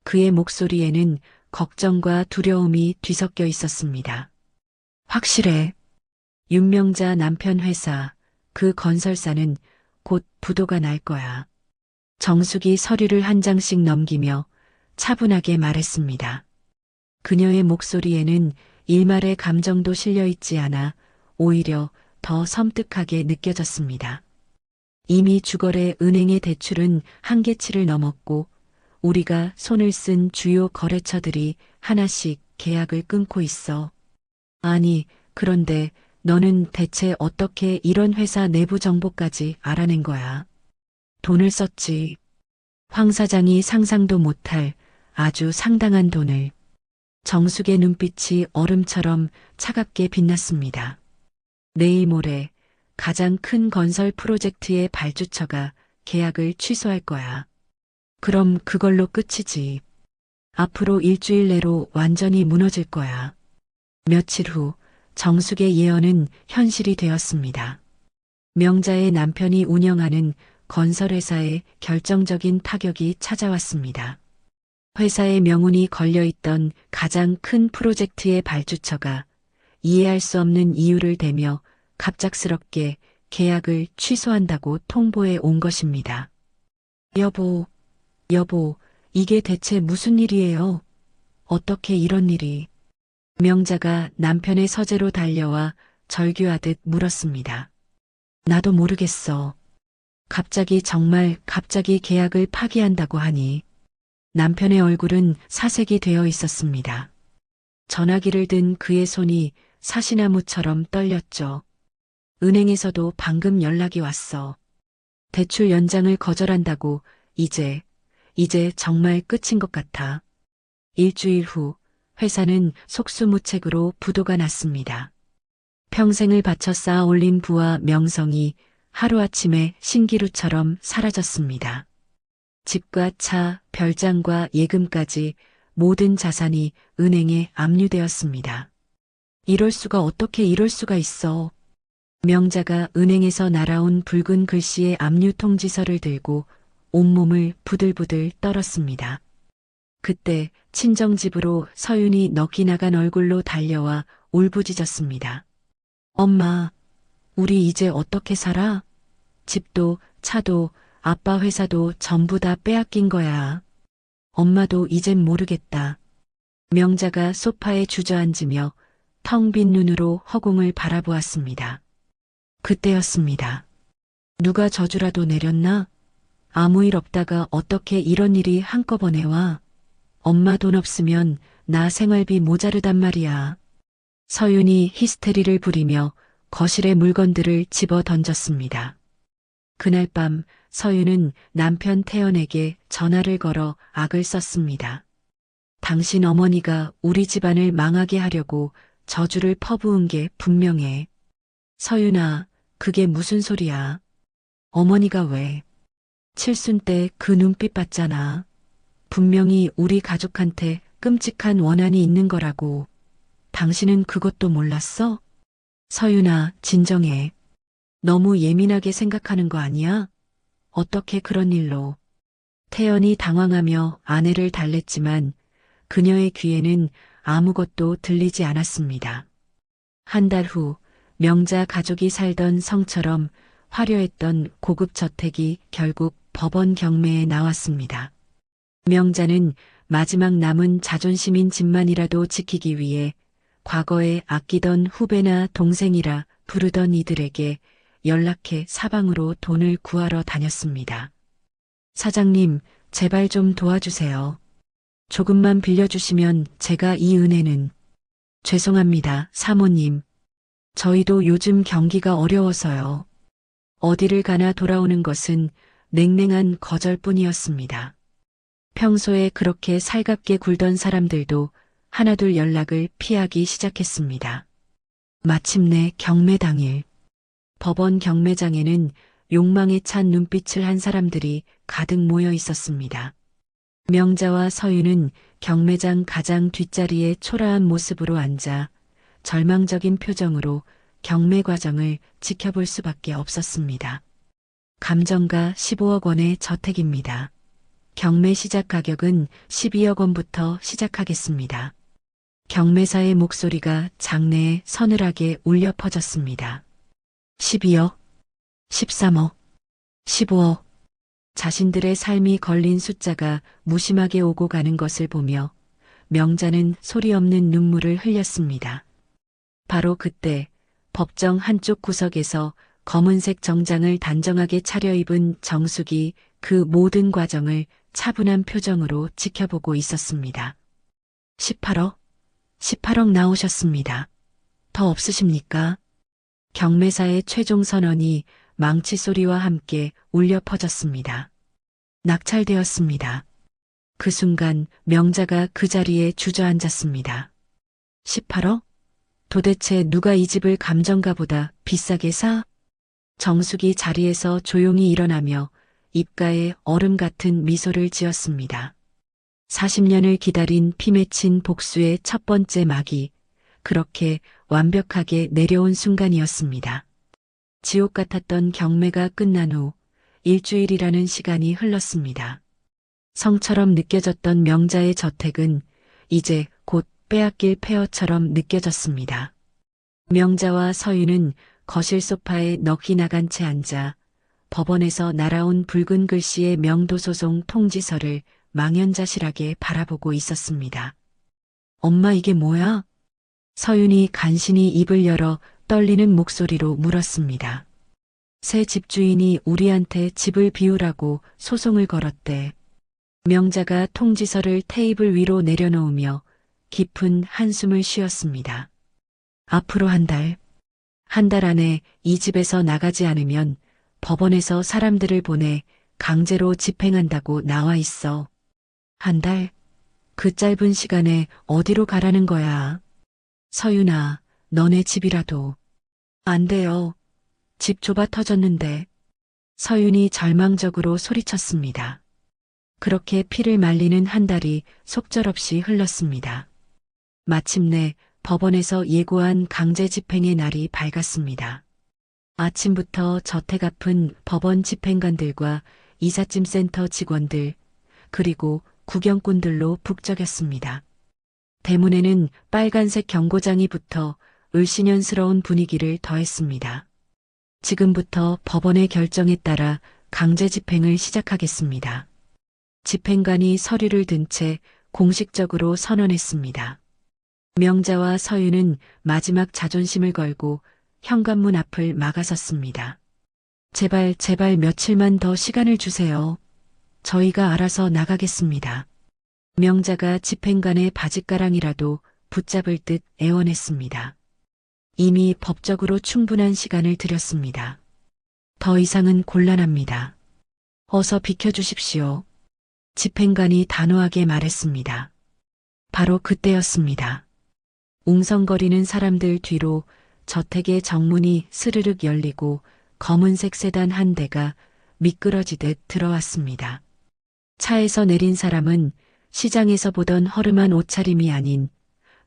그의 목소리에는 걱정과 두려움이 뒤섞여 있었습니다. 확실해. 윤명자 남편 회사, 그 건설사는 곧 부도가 날 거야. 정숙이 서류를 한 장씩 넘기며 차분하게 말했습니다. 그녀의 목소리에는 일말의 감정도 실려 있지 않아 오히려 더 섬뜩하게 느껴졌습니다. 이미 주거래 은행의 대출은 한계치를 넘었고 우리가 손을 쓴 주요 거래처들이 하나씩 계약을 끊고 있어. 아니, 그런데 너는 대체 어떻게 이런 회사 내부 정보까지 알아낸 거야? 돈을 썼지. 황 사장이 상상도 못할 아주 상당한 돈을. 정숙의 눈빛이 얼음처럼 차갑게 빛났습니다. 내일 모레 가장 큰 건설 프로젝트의 발주처가 계약을 취소할 거야. 그럼 그걸로 끝이지. 앞으로 일주일 내로 완전히 무너질 거야. 며칠 후 정숙의 예언은 현실이 되었습니다. 명자의 남편이 운영하는 건설회사에 결정적인 타격이 찾아왔습니다. 회사의 명운이 걸려있던 가장 큰 프로젝트의 발주처가 이해할 수 없는 이유를 대며 갑작스럽게 계약을 취소한다고 통보해 온 것입니다. 여보, 이게 대체 무슨 일이에요? 어떻게 이런 일이? 명자가 남편의 서재로 달려와 절규하듯 물었습니다. 나도 모르겠어. 정말 갑자기 계약을 파기한다고 하니 남편의 얼굴은 사색이 되어 있었습니다. 전화기를 든 그의 손이 사시나무처럼 떨렸죠. 은행에서도 방금 연락이 왔어. 대출 연장을 거절한다고 이제 정말 끝인 것 같아. 일주일 후 회사는 속수무책으로 부도가 났습니다. 평생을 바쳐 쌓아 올린 부와 명성이 하루아침에 신기루처럼 사라졌습니다. 집과 차, 별장과 예금까지 모든 자산이 은행에 압류되었습니다. 어떻게 이럴 수가 있어. 명자가 은행에서 날아온 붉은 글씨의 압류 통지서를 들고 온몸을 부들부들 떨었습니다. 그때 친정집으로 서윤이 넋이 나간 얼굴로 달려와 울부짖었습니다. 엄마, 우리 이제 어떻게 살아? 집도 차도 아빠 회사도 전부 다 빼앗긴 거야. 엄마도 이젠 모르겠다. 명자가 소파에 주저앉으며 텅 빈 눈으로 허공을 바라보았습니다. 그때였습니다. 누가 저주라도 내렸나? 아무 일 없다가 어떻게 이런 일이 한꺼번에 와? 엄마 돈 없으면 나 생활비 모자르단 말이야. 서윤이 히스테리를 부리며 거실의 물건들을 집어 던졌습니다. 그날 밤 서윤은 남편 태연에게 전화를 걸어 악을 썼습니다. 당신 어머니가 우리 집안을 망하게 하려고 저주를 퍼부은 게 분명해. 서윤아, 그게 무슨 소리야? 어머니가 왜? 칠순 때 그 눈빛 봤잖아. 분명히 우리 가족한테 끔찍한 원한이 있는 거라고. 당신은 그것도 몰랐어? 서윤아, 진정해. 너무 예민하게 생각하는 거 아니야? 어떻게 그런 일로. 태연이 당황하며 아내를 달랬지만 그녀의 귀에는 아무것도 들리지 않았습니다. 한 달 후 명자 가족이 살던 성처럼 화려했던 고급 저택이 결국 법원 경매에 나왔습니다. 명자는 마지막 남은 자존심인 집만이라도 지키기 위해 과거에 아끼던 후배나 동생이라 부르던 이들에게 연락해 사방으로 돈을 구하러 다녔습니다. 사장님, 제발 좀 도와주세요. 조금만 빌려주시면 제가 이 은혜는. 죄송합니다, 사모님. 저희도 요즘 경기가 어려워서요. 어디를 가나 돌아오는 것은 냉랭한 거절뿐이었습니다. 평소에 그렇게 살갑게 굴던 사람들도 하나둘 연락을 피하기 시작했습니다. 마침내 경매 당일, 법원 경매장에는 욕망에 찬 눈빛을 한 사람들이 가득 모여 있었습니다. 명자와 서윤은 경매장 가장 뒷자리에 초라한 모습으로 앉아 절망적인 표정으로 경매 과정을 지켜볼 수밖에 없었습니다. 감정가 15억 원의 저택입니다. 경매 시작 가격은 12억 원부터 시작하겠습니다. 경매사의 목소리가 장내에 서늘하게 울려 퍼졌습니다. 12억, 13억, 15억. 자신들의 삶이 걸린 숫자가 무심하게 오고 가는 것을 보며 명자는 소리 없는 눈물을 흘렸습니다. 바로 그때 법정 한쪽 구석에서 검은색 정장을 단정하게 차려입은 정숙이 그 모든 과정을 차분한 표정으로 지켜보고 있었습니다. 18억? 18억 나오셨습니다. 더 없으십니까? 경매사의 최종 선언이 망치 소리와 함께 울려 퍼졌습니다. 낙찰되었습니다. 그 순간 명자가 그 자리에 주저앉았습니다. 18억? 도대체 누가 이 집을 감정가보다 비싸게 사? 정숙이 자리에서 조용히 일어나며 입가에 얼음 같은 미소를 지었습니다. 40년을 기다린 피 맺힌 복수의 첫 번째 막이 그렇게 완벽하게 내려온 순간이었습니다. 지옥 같았던 경매가 끝난 후 일주일이라는 시간이 흘렀습니다. 성처럼 느껴졌던 명자의 저택은 이제 곧 빼앗길 폐허처럼 느껴졌습니다. 명자와 서윤은 거실 소파에 넋이 나간 채 앉아 법원에서 날아온 붉은 글씨의 명도소송 통지서를 망연자실하게 바라보고 있었습니다. 엄마 이게 뭐야? 서윤이 간신히 입을 열어 떨리는 목소리로 물었습니다. 새 집주인이 우리한테 집을 비우라고 소송을 걸었대. 명자가 통지서를 테이블 위로 내려놓으며 깊은 한숨을 쉬었습니다. 앞으로 한 달 안에 이 집에서 나가지 않으면 법원에서 사람들을 보내 강제로 집행한다고 나와 있어. 한 달? 그 짧은 시간에 어디로 가라는 거야? 서윤아, 너네 집이라도. 안 돼요. 집 좁아 터졌는데. 서윤이 절망적으로 소리쳤습니다. 그렇게 피를 말리는 한 달이 속절없이 흘렀습니다. 마침내 법원에서 예고한 강제 집행의 날이 밝았습니다. 아침부터 저택 앞은 법원 집행관들과 이삿짐 센터 직원들, 그리고 구경꾼들로 북적였습니다. 대문에는 빨간색 경고장이 붙어 을씨년스러운 분위기를 더했습니다. 지금부터 법원의 결정에 따라 강제 집행을 시작하겠습니다. 집행관이 서류를 든 채 공식적으로 선언했습니다. 명자와 서윤은 마지막 자존심을 걸고 현관문 앞을 막아섰습니다. 제발 며칠만 더 시간을 주세요. 저희가 알아서 나가겠습니다. 명자가 집행관의 바짓가랑이라도 붙잡을 듯 애원했습니다. 이미 법적으로 충분한 시간을 드렸습니다. 더 이상은 곤란합니다. 어서 비켜주십시오. 집행관이 단호하게 말했습니다. 바로 그때였습니다. 웅성거리는 사람들 뒤로 저택의 정문이 스르륵 열리고 검은색 세단 한 대가 미끄러지듯 들어왔습니다. 차에서 내린 사람은 시장에서 보던 허름한 옷차림이 아닌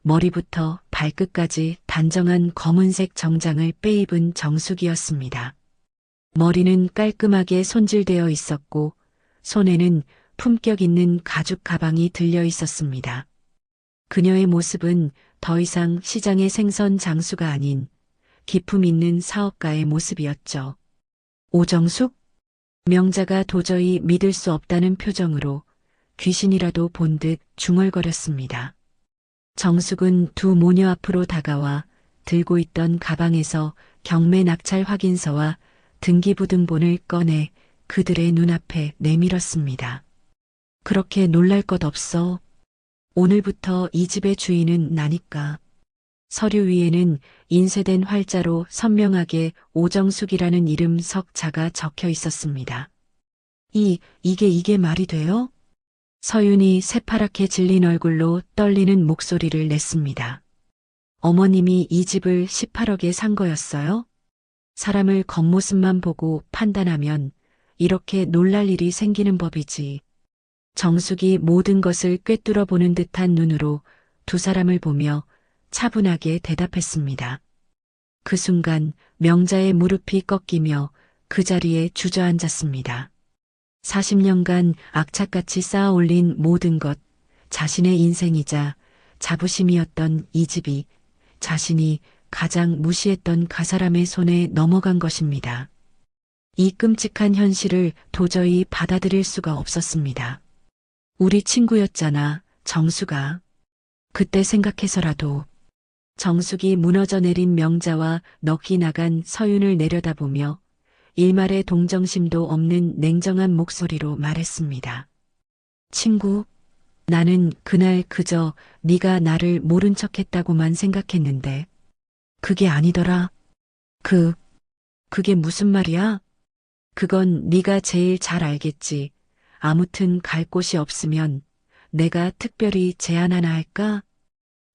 머리부터 발끝까지 단정한 검은색 정장을 빼입은 정숙이었습니다. 머리는 깔끔하게 손질되어 있었고 손에는 품격 있는 가죽 가방이 들려 있었습니다. 그녀의 모습은 더 이상 시장의 생선 장수가 아닌 기품 있는 사업가의 모습이었죠. 오정숙? 명자가 도저히 믿을 수 없다는 표정으로 귀신이라도 본 듯 중얼거렸습니다. 정숙은 두 모녀 앞으로 다가와 들고 있던 가방에서 경매 낙찰 확인서와 등기부등본을 꺼내 그들의 눈앞에 내밀었습니다. 그렇게 놀랄 것 없어. 오늘부터 이 집의 주인은 나니까. 서류 위에는 인쇄된 활자로 선명하게 오정숙이라는 이름 석자가 적혀 있었습니다. 이게 말이 돼요? 서윤이 새파랗게 질린 얼굴로 떨리는 목소리를 냈습니다. 어머님이 이 집을 18억에 산 거였어요? 사람을 겉모습만 보고 판단하면 이렇게 놀랄 일이 생기는 법이지. 정숙이 모든 것을 꿰뚫어 보는 듯한 눈으로 두 사람을 보며 차분하게 대답했습니다. 그 순간 명자의 무릎이 꺾이며 그 자리에 주저앉았습니다. 40년간 악착같이 쌓아 올린 모든 것, 자신의 인생이자 자부심이었던 이 집이 자신이 가장 무시했던 그 사람의 손에 넘어간 것입니다. 이 끔찍한 현실을 도저히 받아들일 수가 없었습니다. 우리 친구였잖아, 정수가. 그때 생각해서라도 정숙이 무너져 내린 명자와 넋이 나간 서윤을 내려다보며 일말의 동정심도 없는 냉정한 목소리로 말했습니다. 친구, 나는 그날 그저 네가 나를 모른 척했다고만 생각했는데 그게 아니더라. 그게 무슨 말이야? 그건 네가 제일 잘 알겠지. 아무튼 갈 곳이 없으면 내가 특별히 제안 하나 할까?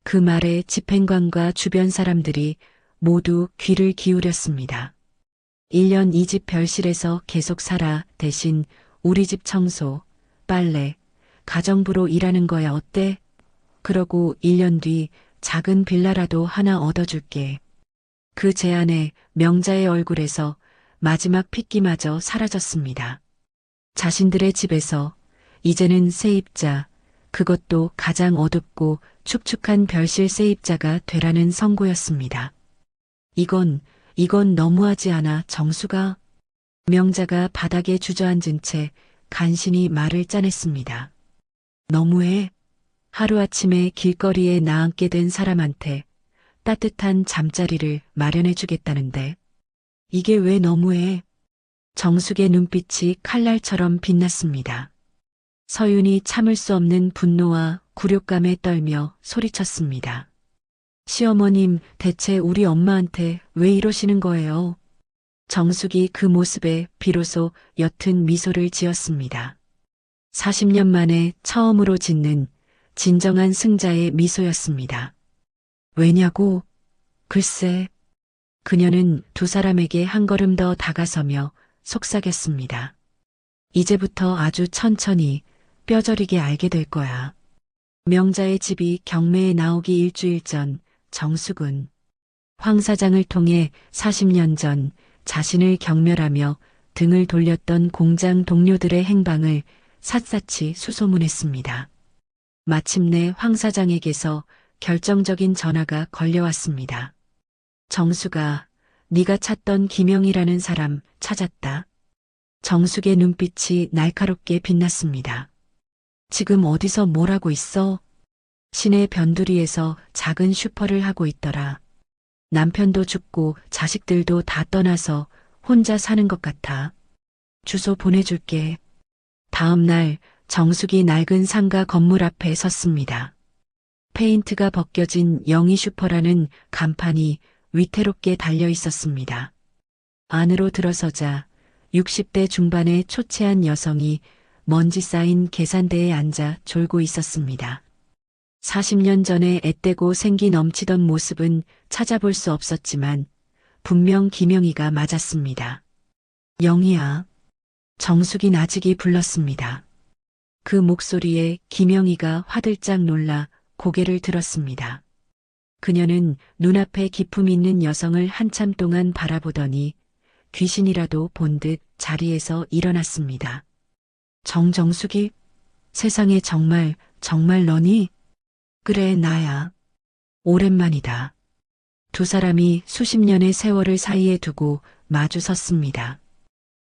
그 말에 집행관과 주변 사람들이 모두 귀를 기울였습니다. 1년 이 집 별실에서 계속 살아 대신 우리 집 청소, 빨래, 가정부로 일하는 거야 어때? 그러고 1년 뒤 작은 빌라라도 하나 얻어줄게. 그 제안에 명자의 얼굴에서 마지막 핏기마저 사라졌습니다. 자신들의 집에서 이제는 세입자, 그것도 가장 어둡고 축축한 별실 세입자가 되라는 선고였습니다. 이건 너무하지 않아, 정수가? 명자가 바닥에 주저앉은 채 간신히 말을 짜냈습니다. 너무해. 하루아침에 길거리에 나앉게 된 사람한테 따뜻한 잠자리를 마련해 주겠다는데 이게 왜 너무해? 정숙의 눈빛이 칼날처럼 빛났습니다. 서윤이 참을 수 없는 분노와 굴욕감에 떨며 소리쳤습니다. 시어머님, 대체 우리 엄마한테 왜 이러시는 거예요? 정숙이 그 모습에 비로소 옅은 미소를 지었습니다. 40년 만에 처음으로 짓는 진정한 승자의 미소였습니다. 왜냐고? 글쎄, 그녀는 두 사람에게 한 걸음 더 다가서며 속삭였습니다. 이제부터 아주 천천히 뼈저리게 알게 될 거야. 명자의 집이 경매에 나오기 일주일 전 정숙은 황 사장을 통해 40년 전 자신을 경멸하며 등을 돌렸던 공장 동료들의 행방을 샅샅이 수소문했습니다. 마침내 황 사장에게서 결정적인 전화가 걸려왔습니다. 정수가 네가 찾던 김영이라는 사람 찾았다. 정숙의 눈빛이 날카롭게 빛났습니다. 지금 어디서 뭘 하고 있어? 시내 변두리에서 작은 슈퍼를 하고 있더라. 남편도 죽고 자식들도 다 떠나서 혼자 사는 것 같아. 주소 보내줄게. 다음 날 정숙이 낡은 상가 건물 앞에 섰습니다. 페인트가 벗겨진 영희 슈퍼라는 간판이 위태롭게 달려 있었습니다. 안으로 들어서자 60대 중반의 초췌한 여성이 먼지 쌓인 계산대에 앉아 졸고 있었습니다. 40년 전에 앳되고 생기 넘치던 모습은 찾아볼 수 없었지만 분명 김영희가 맞았습니다. 영희야. 정숙이 나직이 불렀습니다. 그 목소리에 김영희가 화들짝 놀라 고개를 들었습니다. 그녀는 눈앞에 기품 있는 여성을 한참 동안 바라보더니 귀신이라도 본 듯 자리에서 일어났습니다. 정숙이? 세상에 정말 너니? 그래, 나야. 오랜만이다. 두 사람이 수십 년의 세월을 사이에 두고 마주 섰습니다.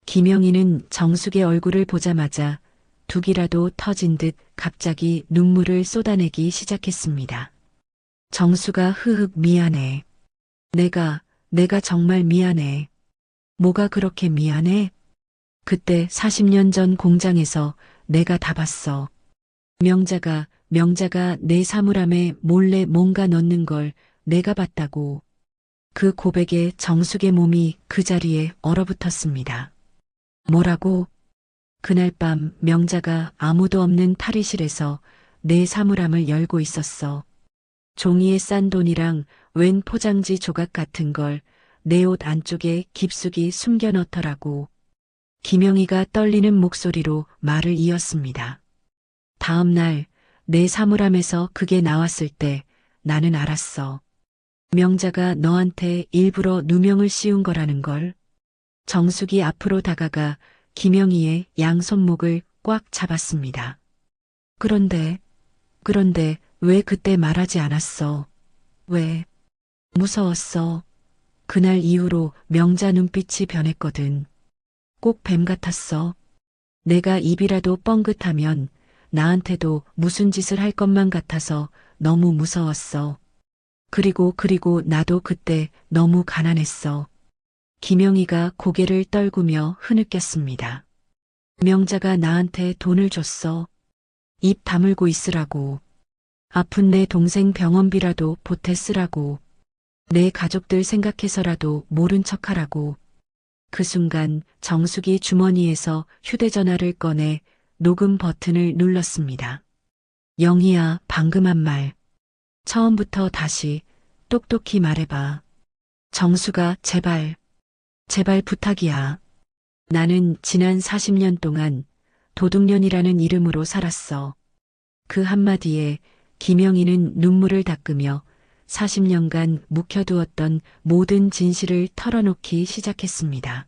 김영희는 정숙의 얼굴을 보자마자 둑이라도 터진 듯 갑자기 눈물을 쏟아내기 시작했습니다. 정수가 흐흑 미안해. 내가 정말 미안해. 뭐가 그렇게 미안해? 그때 40년 전 공장에서 내가 다 봤어. 명자가 내 사물함에 몰래 뭔가 넣는 걸 내가 봤다고. 그 고백에 정숙의 몸이 그 자리에 얼어붙었습니다. 뭐라고? 그날 밤 명자가 아무도 없는 탈의실에서 내 사물함을 열고 있었어. 종이에 싼 돈이랑 웬 포장지 조각 같은 걸 내 옷 안쪽에 깊숙이 숨겨 넣더라고. 김영희가 떨리는 목소리로 말을 이었습니다. 다음 날 내 사물함에서 그게 나왔을 때 나는 알았어. 명자가 너한테 일부러 누명을 씌운 거라는 걸. 정숙이 앞으로 다가가 김영희의 양손목을 꽉 잡았습니다. 그런데 왜 그때 말하지 않았어? 왜? 무서웠어. 그날 이후로 명자 눈빛이 변했거든. 꼭 뱀 같았어. 내가 입이라도 뻥긋하면 나한테도 무슨 짓을 할 것만 같아서 너무 무서웠어. 그리고 나도 그때 너무 가난했어. 김영희가 고개를 떨구며 흐느꼈습니다. 명자가 나한테 돈을 줬어. 입 다물고 있으라고. 아픈 내 동생 병원비라도 보태 쓰라고. 내 가족들 생각해서라도 모른 척하라고. 그 순간 정숙이 주머니에서 휴대전화를 꺼내 녹음 버튼을 눌렀습니다. 영희야, 방금 한 말. 처음부터 다시 똑똑히 말해봐. 정수가 제발 부탁이야. 나는 지난 40년 동안 도둑년이라는 이름으로 살았어. 그 한마디에 김영희는 눈물을 닦으며 40년간 묵혀두었던 모든 진실을 털어놓기 시작했습니다.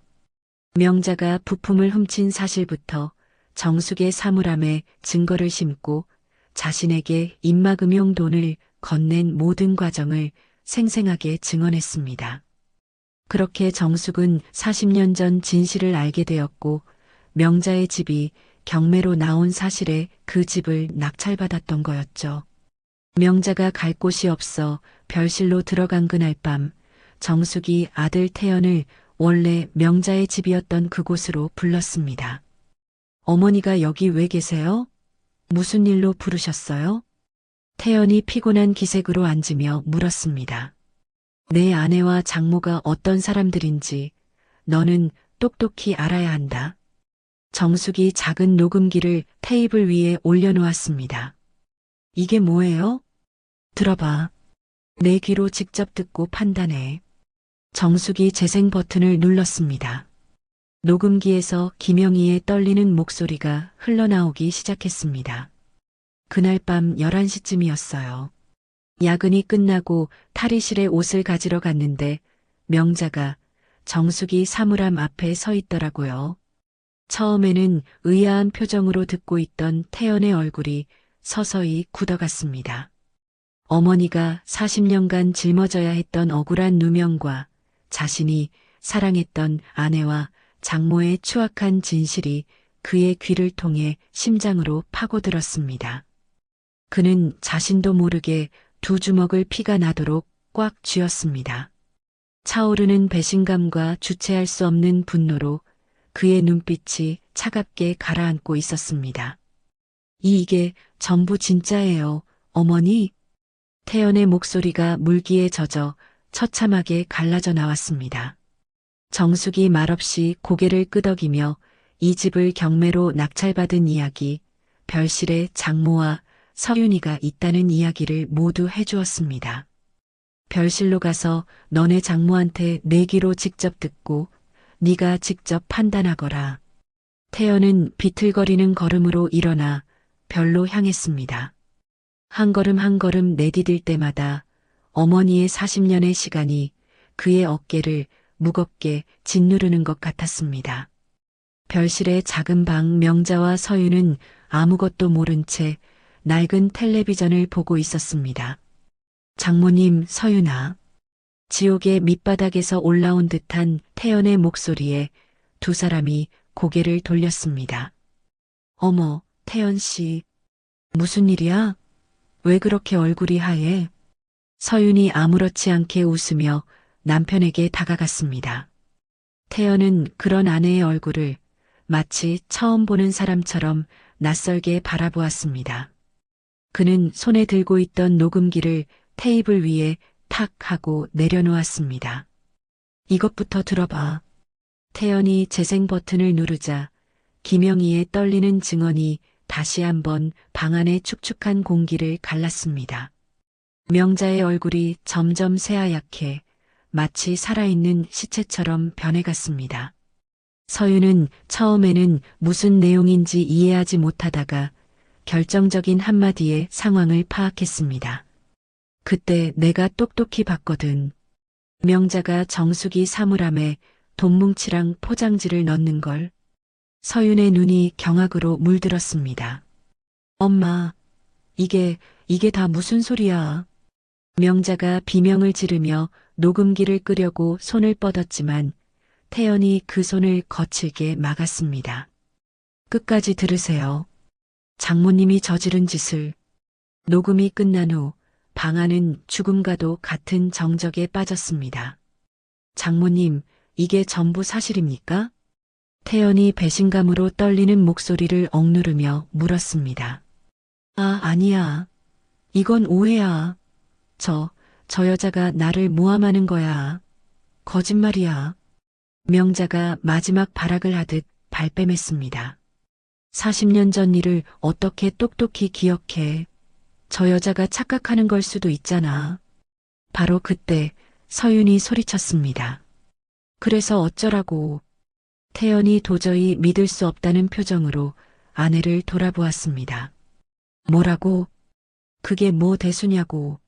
명자가 부품을 훔친 사실부터 정숙의 사물함에 증거를 심고 자신에게 입막음용 돈을 건넨 모든 과정을 생생하게 증언했습니다. 그렇게 정숙은 40년 전 진실을 알게 되었고 명자의 집이 경매로 나온 사실에 그 집을 낙찰받았던 거였죠. 명자가 갈 곳이 없어 별실로 들어간 그날 밤 정숙이 아들 태연을 원래 명자의 집이었던 그곳으로 불렀습니다. 어머니가 여기 왜 계세요? 무슨 일로 부르셨어요? 태연이 피곤한 기색으로 앉으며 물었습니다. 내 아내와 장모가 어떤 사람들인지 너는 똑똑히 알아야 한다. 정숙이 작은 녹음기를 테이블 위에 올려놓았습니다. 이게 뭐예요? 들어봐. 내 귀로 직접 듣고 판단해. 정숙이 재생 버튼을 눌렀습니다. 녹음기에서 김영희의 떨리는 목소리가 흘러나오기 시작했습니다. 그날 밤 11시쯤이었어요. 야근이 끝나고 탈의실에 옷을 가지러 갔는데 명자가 정숙이 사물함 앞에 서 있더라고요. 처음에는 의아한 표정으로 듣고 있던 태연의 얼굴이 서서히 굳어갔습니다. 어머니가 40년간 짊어져야 했던 억울한 누명과 자신이 사랑했던 아내와 장모의 추악한 진실이 그의 귀를 통해 심장으로 파고들었습니다. 그는 자신도 모르게 두 주먹을 피가 나도록 꽉 쥐었습니다. 차오르는 배신감과 주체할 수 없는 분노로 그의 눈빛이 차갑게 가라앉고 있었습니다. 이게 전부 진짜예요, 어머니? 태연의 목소리가 물기에 젖어 처참하게 갈라져 나왔습니다. 정숙이 말없이 고개를 끄덕이며 이 집을 경매로 낙찰받은 이야기, 별실에 장모와 서윤이가 있다는 이야기를 모두 해주었습니다. 별실로 가서 너네 장모한테 내 귀로 직접 듣고 네가 직접 판단하거라. 태연은 비틀거리는 걸음으로 일어나 별로 향했습니다. 한 걸음 한 걸음 내디딜 때마다 어머니의 40년의 시간이 그의 어깨를 무겁게 짓누르는 것 같았습니다. 별실의 작은 방 명자와 서윤은 아무것도 모른 채 낡은 텔레비전을 보고 있었습니다. 장모님, 서윤아. 지옥의 밑바닥에서 올라온 듯한 태연의 목소리에 두 사람이 고개를 돌렸습니다. 어머, 태연 씨. 무슨 일이야? 왜 그렇게 얼굴이 하얘? 서윤이 아무렇지 않게 웃으며 남편에게 다가갔습니다. 태연은 그런 아내의 얼굴을 마치 처음 보는 사람처럼 낯설게 바라보았습니다. 그는 손에 들고 있던 녹음기를 테이블 위에 탁 하고 내려놓았습니다. 이것부터 들어봐. 태연이 재생 버튼을 누르자 김영희의 떨리는 증언이 다시 한번 방 안의 축축한 공기를 갈랐습니다. 명자의 얼굴이 점점 새하얗게 마치 살아있는 시체처럼 변해갔습니다. 서윤은 처음에는 무슨 내용인지 이해하지 못하다가 결정적인 한마디에 상황을 파악했습니다. 그때 내가 똑똑히 봤거든. 명자가 정숙이 사물함에 돈뭉치랑 포장지를 넣는 걸. 서윤의 눈이 경악으로 물들었습니다. 엄마, 이게 다 무슨 소리야? 명자가 비명을 지르며 녹음기를 끄려고 손을 뻗었지만 태연이 그 손을 거칠게 막았습니다. 끝까지 들으세요. 장모님이 저지른 짓을. 녹음이 끝난 후 방 안은 죽음과도 같은 정적에 빠졌습니다. 장모님, 이게 전부 사실입니까? 태연이 배신감으로 떨리는 목소리를 억누르며 물었습니다. 아, 아니야. 이건 오해야. 저 여자가 나를 모함하는 거야. 거짓말이야. 명자가 마지막 발악을 하듯 발뺌했습니다. 40년 전 일을 어떻게 똑똑히 기억해. 저 여자가 착각하는 걸 수도 있잖아. 바로 그때 서윤이 소리쳤습니다. 그래서 어쩌라고. 태연이 도저히 믿을 수 없다는 표정으로 아내를 돌아보았습니다. 뭐라고? 그게 뭐 대수냐고.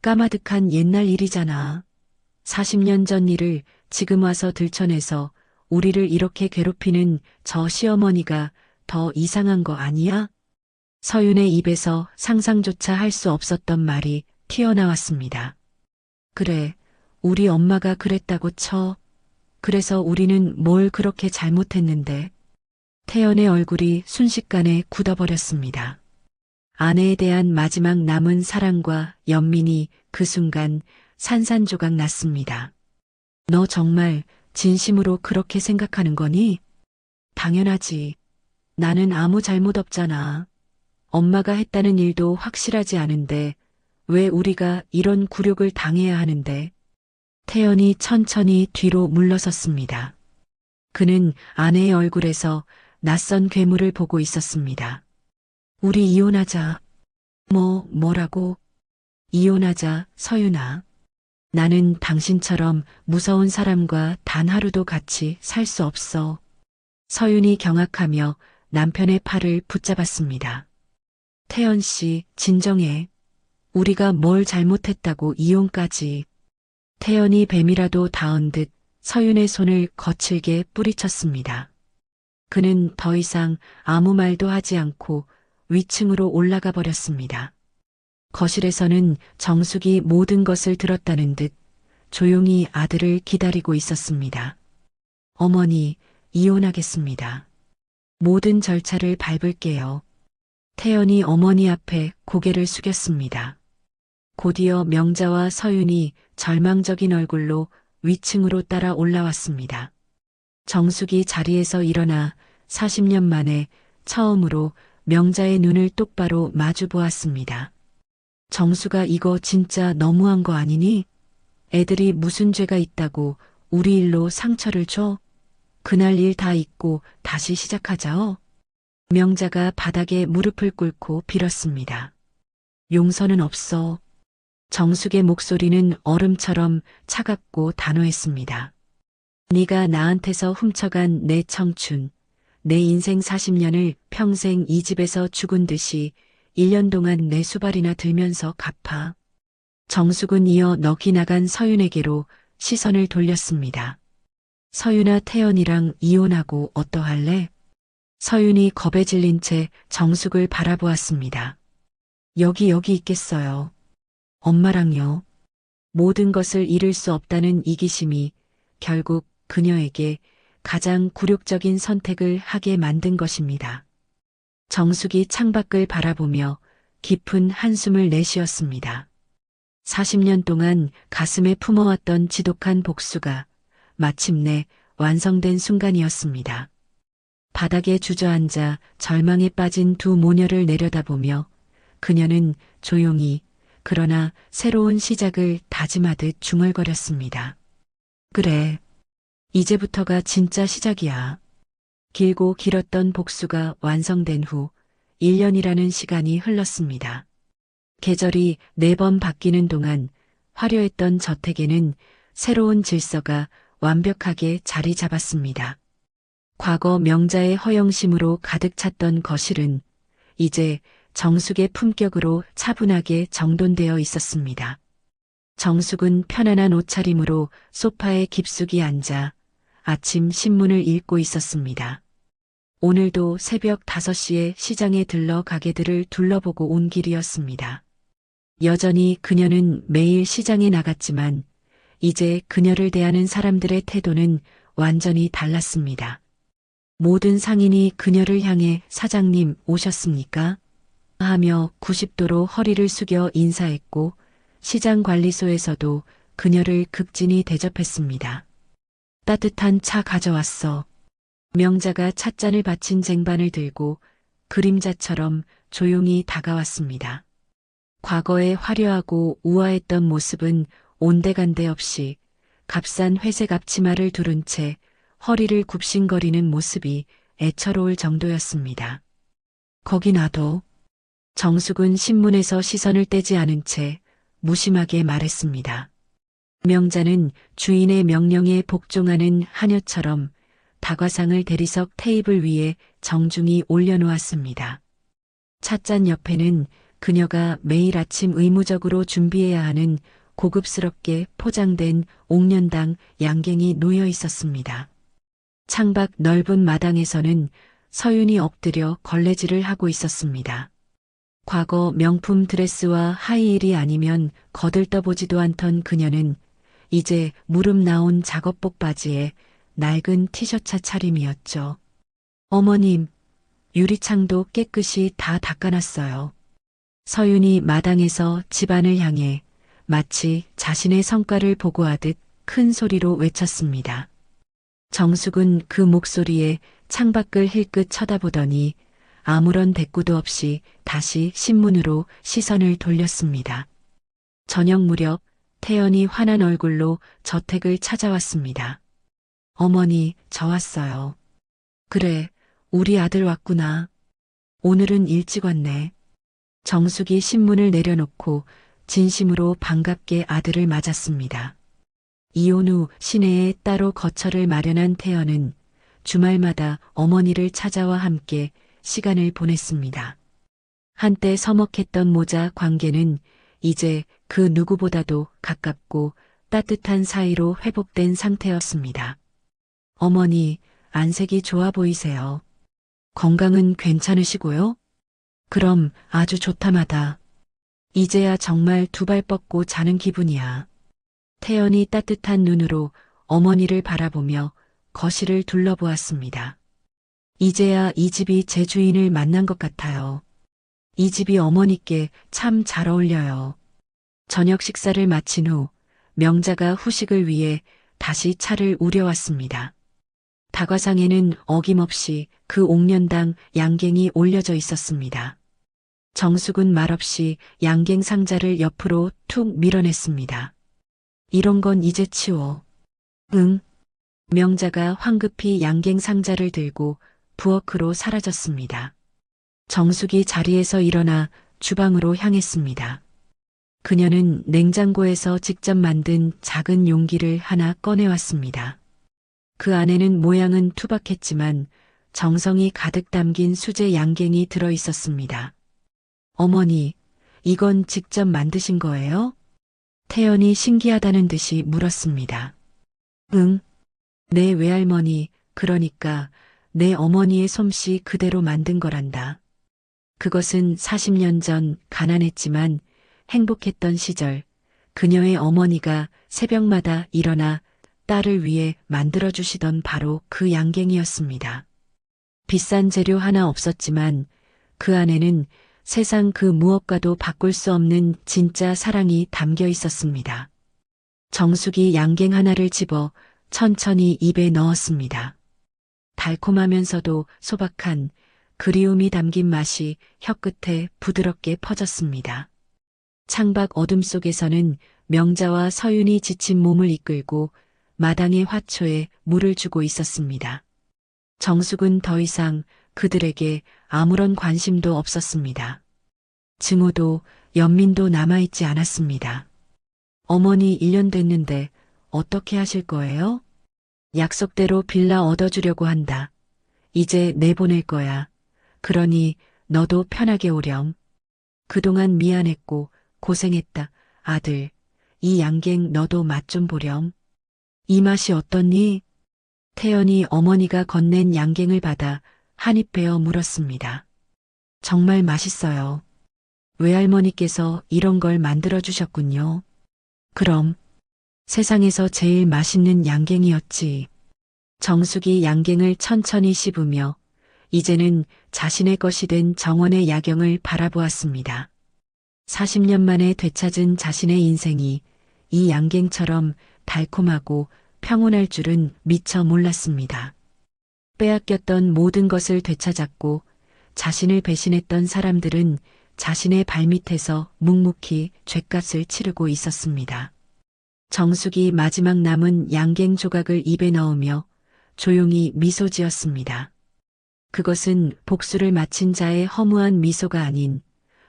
까마득한 옛날 일이잖아. 40년 전 일을 지금 와서 들춰내서 우리를 이렇게 괴롭히는 저 시어머니가 더 이상한 거 아니야? 서윤의 입에서 상상조차 할 수 없었던 말이 튀어나왔습니다. 그래, 우리 엄마가 그랬다고 쳐. 그래서 우리는 뭘 그렇게 잘못했는데. 태연의 얼굴이 순식간에 굳어버렸습니다. 아내에 대한 마지막 남은 사랑과 연민이 그 순간 산산조각 났습니다. 너 정말 진심으로 그렇게 생각하는 거니? 당연하지. 나는 아무 잘못 없잖아. 엄마가 했다는 일도 확실하지 않은데 왜 우리가 이런 굴욕을 당해야 하는데? 태연이 천천히 뒤로 물러섰습니다. 그는 아내의 얼굴에서 낯선 괴물을 보고 있었습니다. 우리 이혼하자. 뭐라고? 이혼하자, 서윤아. 나는 당신처럼 무서운 사람과 단 하루도 같이 살 수 없어. 서윤이 경악하며 남편의 팔을 붙잡았습니다. 태연 씨, 진정해. 우리가 뭘 잘못했다고 이혼까지. 태연이 뱀이라도 닿은 듯 서윤의 손을 거칠게 뿌리쳤습니다. 그는 더 이상 아무 말도 하지 않고 위층으로 올라가 버렸습니다. 거실에서는 정숙이 모든 것을 들었다는 듯 조용히 아들을 기다리고 있었습니다. 어머니, 이혼하겠습니다. 모든 절차를 밟을게요. 태연이 어머니 앞에 고개를 숙였습니다. 곧이어 명자와 서윤이 절망적인 얼굴로 위층으로 따라 올라왔습니다. 정숙이 자리에서 일어나 40년 만에 처음으로 명자의 눈을 똑바로 마주 보았습니다. 정수가 이거 진짜 너무한 거 아니니? 애들이 무슨 죄가 있다고 우리 일로 상처를 줘? 그날 일 다 잊고 다시 시작하자어. 명자가 바닥에 무릎을 꿇고 빌었습니다. 용서는 없어. 정숙의 목소리는 얼음처럼 차갑고 단호했습니다. 네가 나한테서 훔쳐간 내 청춘, 내 인생 40년을 평생 이 집에서 죽은 듯이 1년 동안 내 수발이나 들면서 갚아. 정숙은 이어 넋이 나간 서윤에게로 시선을 돌렸습니다. 서윤아, 태연이랑 이혼하고 어떠할래? 서윤이 겁에 질린 채 정숙을 바라보았습니다. 여기 있겠어요. 엄마랑요. 모든 것을 잃을 수 없다는 이기심이 결국 그녀에게 가장 굴욕적인 선택을 하게 만든 것입니다. 정숙이 창밖을 바라보며 깊은 한숨을 내쉬었습니다. 40년 동안 가슴에 품어왔던 지독한 복수가 마침내 완성된 순간이었습니다. 바닥에 주저앉아 절망에 빠진 두 모녀를 내려다보며 그녀는 조용히 그러나 새로운 시작을 다짐하듯 중얼거렸습니다. 그래, 이제부터가 진짜 시작이야. 길고 길었던 복수가 완성된 후 1년이라는 시간이 흘렀습니다. 계절이 4번 바뀌는 동안 화려했던 저택에는 새로운 질서가 완벽하게 자리 잡았습니다. 과거 명자의 허영심으로 가득 찼던 거실은 이제 정숙의 품격으로 차분하게 정돈되어 있었습니다. 정숙은 편안한 옷차림으로 소파에 깊숙이 앉아 아침 신문을 읽고 있었습니다. 오늘도 새벽 5시에 시장에 들러 가게들을 둘러보고 온 길이었습니다. 여전히 그녀는 매일 시장에 나갔지만 이제 그녀를 대하는 사람들의 태도는 완전히 달랐습니다. 모든 상인이 그녀를 향해 사장님 오셨습니까? 하며 90도로 허리를 숙여 인사했고 시장관리소에서도 그녀를 극진히 대접했습니다. 따뜻한 차 가져왔어. 명자가 찻잔을 받친 쟁반을 들고 그림자처럼 조용히 다가왔습니다. 과거의 화려하고 우아했던 모습은 온데간데 없이 값싼 회색 앞치마를 두른 채 허리를 굽신거리는 모습이 애처로울 정도였습니다. 거기 놔둬. 정숙은 신문에서 시선을 떼지 않은 채 무심하게 말했습니다. 명자는 주인의 명령에 복종하는 하녀처럼 다과상을 대리석 테이블 위에 정중히 올려놓았습니다. 찻잔 옆에는 그녀가 매일 아침 의무적으로 준비해야 하는 고급스럽게 포장된 옥년당 양갱이 놓여 있었습니다. 창밖 넓은 마당에서는 서윤이 엎드려 걸레질을 하고 있었습니다. 과거 명품 드레스와 하이힐이 아니면 거들떠보지도 않던 그녀는 이제 무릎 나온 작업복 바지에 낡은 티셔츠 차림이었죠. 어머님, 유리창도 깨끗이 다 닦아놨어요. 서윤이 마당에서 집안을 향해 마치 자신의 성과를 보고하듯 큰 소리로 외쳤습니다. 정숙은 그 목소리에 창밖을 힐끗 쳐다보더니 아무런 대꾸도 없이 다시 신문으로 시선을 돌렸습니다. 저녁 무렵 태연이 환한 얼굴로 저택을 찾아왔습니다. 어머니, 저 왔어요. 그래, 우리 아들 왔구나. 오늘은 일찍 왔네. 정숙이 신문을 내려놓고 진심으로 반갑게 아들을 맞았습니다. 이혼 후 시내에 따로 거처를 마련한 태연은 주말마다 어머니를 찾아와 함께 시간을 보냈습니다. 한때 서먹했던 모자 관계는 이제 그 누구보다도 가깝고 따뜻한 사이로 회복된 상태였습니다. 어머니, 안색이 좋아 보이세요. 건강은 괜찮으시고요? 그럼 아주 좋다마다. 이제야 정말 두 발 뻗고 자는 기분이야. 태연이 따뜻한 눈으로 어머니를 바라보며 거실을 둘러보았습니다. 이제야 이 집이 제 주인을 만난 것 같아요. 이 집이 어머니께 참 잘 어울려요. 저녁 식사를 마친 후 명자가 후식을 위해 다시 차를 우려왔습니다. 다과상에는 어김없이 그 옥년당 양갱이 올려져 있었습니다. 정숙은 말없이 양갱 상자를 옆으로 툭 밀어냈습니다. 이런 건 이제 치워. 응. 명자가 황급히 양갱 상자를 들고 부엌으로 사라졌습니다. 정숙이 자리에서 일어나 주방으로 향했습니다. 그녀는 냉장고에서 직접 만든 작은 용기를 하나 꺼내왔습니다. 그 안에는 모양은 투박했지만 정성이 가득 담긴 수제 양갱이 들어 있었습니다. 어머니, 이건 직접 만드신 거예요? 태연이 신기하다는 듯이 물었습니다. 응. 내 외할머니, 그러니까 내 어머니의 솜씨 그대로 만든 거란다. 그것은 40년 전 가난했지만 행복했던 시절 그녀의 어머니가 새벽마다 일어나 딸을 위해 만들어주시던 바로 그 양갱이었습니다. 비싼 재료 하나 없었지만 그 안에는 세상 그 무엇과도 바꿀 수 없는 진짜 사랑이 담겨 있었습니다. 정숙이 양갱 하나를 집어 천천히 입에 넣었습니다. 달콤하면서도 소박한 그리움이 담긴 맛이 혀끝에 부드럽게 퍼졌습니다. 창밖 어둠 속에서는 명자와 서윤이 지친 몸을 이끌고 마당의 화초에 물을 주고 있었습니다. 정숙은 더 이상 그들에게 아무런 관심도 없었습니다. 증오도 연민도 남아있지 않았습니다. 어머니 1년 됐는데 어떻게 하실 거예요? 약속대로 빌라 얻어주려고 한다. 이제 내보낼 거야. 그러니 너도 편하게 오렴. 그동안 미안했고 고생했다. 아들, 이 양갱 너도 맛 좀 보렴. 이 맛이 어떻니? 태연이 어머니가 건넨 양갱을 받아 한 입 베어 물었습니다. 정말 맛있어요. 외할머니께서 이런 걸 만들어 주셨군요. 그럼 세상에서 제일 맛있는 양갱이었지. 정숙이 양갱을 천천히 씹으며 이제는 자신의 것이 된 정원의 야경을 바라보았습니다. 40년 만에 되찾은 자신의 인생이 이 양갱처럼 달콤하고 평온할 줄은 미처 몰랐습니다. 빼앗겼던 모든 것을 되찾았고 자신을 배신했던 사람들은 자신의 발밑에서 묵묵히 죗값을 치르고 있었습니다. 정숙이 마지막 남은 양갱 조각을 입에 넣으며 조용히 미소 지었습니다. 그것은 복수를 마친 자의 허무한 미소가 아닌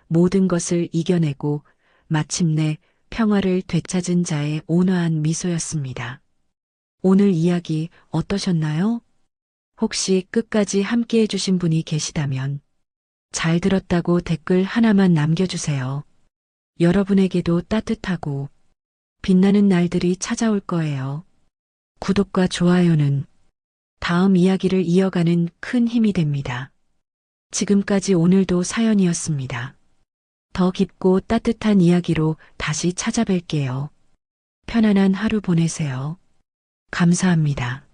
모든 것을 이겨내고 마침내 평화를 되찾은 자의 온화한 미소였습니다. 오늘 이야기 어떠셨나요? 혹시 끝까지 함께 해주신 분이 계시다면 잘 들었다고 댓글 하나만 남겨주세요. 여러분에게도 따뜻하고 빛나는 날들이 찾아올 거예요. 구독과 좋아요는 다음 이야기를 이어가는 큰 힘이 됩니다. 지금까지 오늘도 사연이었습니다. 더 깊고 따뜻한 이야기로 다시 찾아뵐게요. 편안한 하루 보내세요. 감사합니다.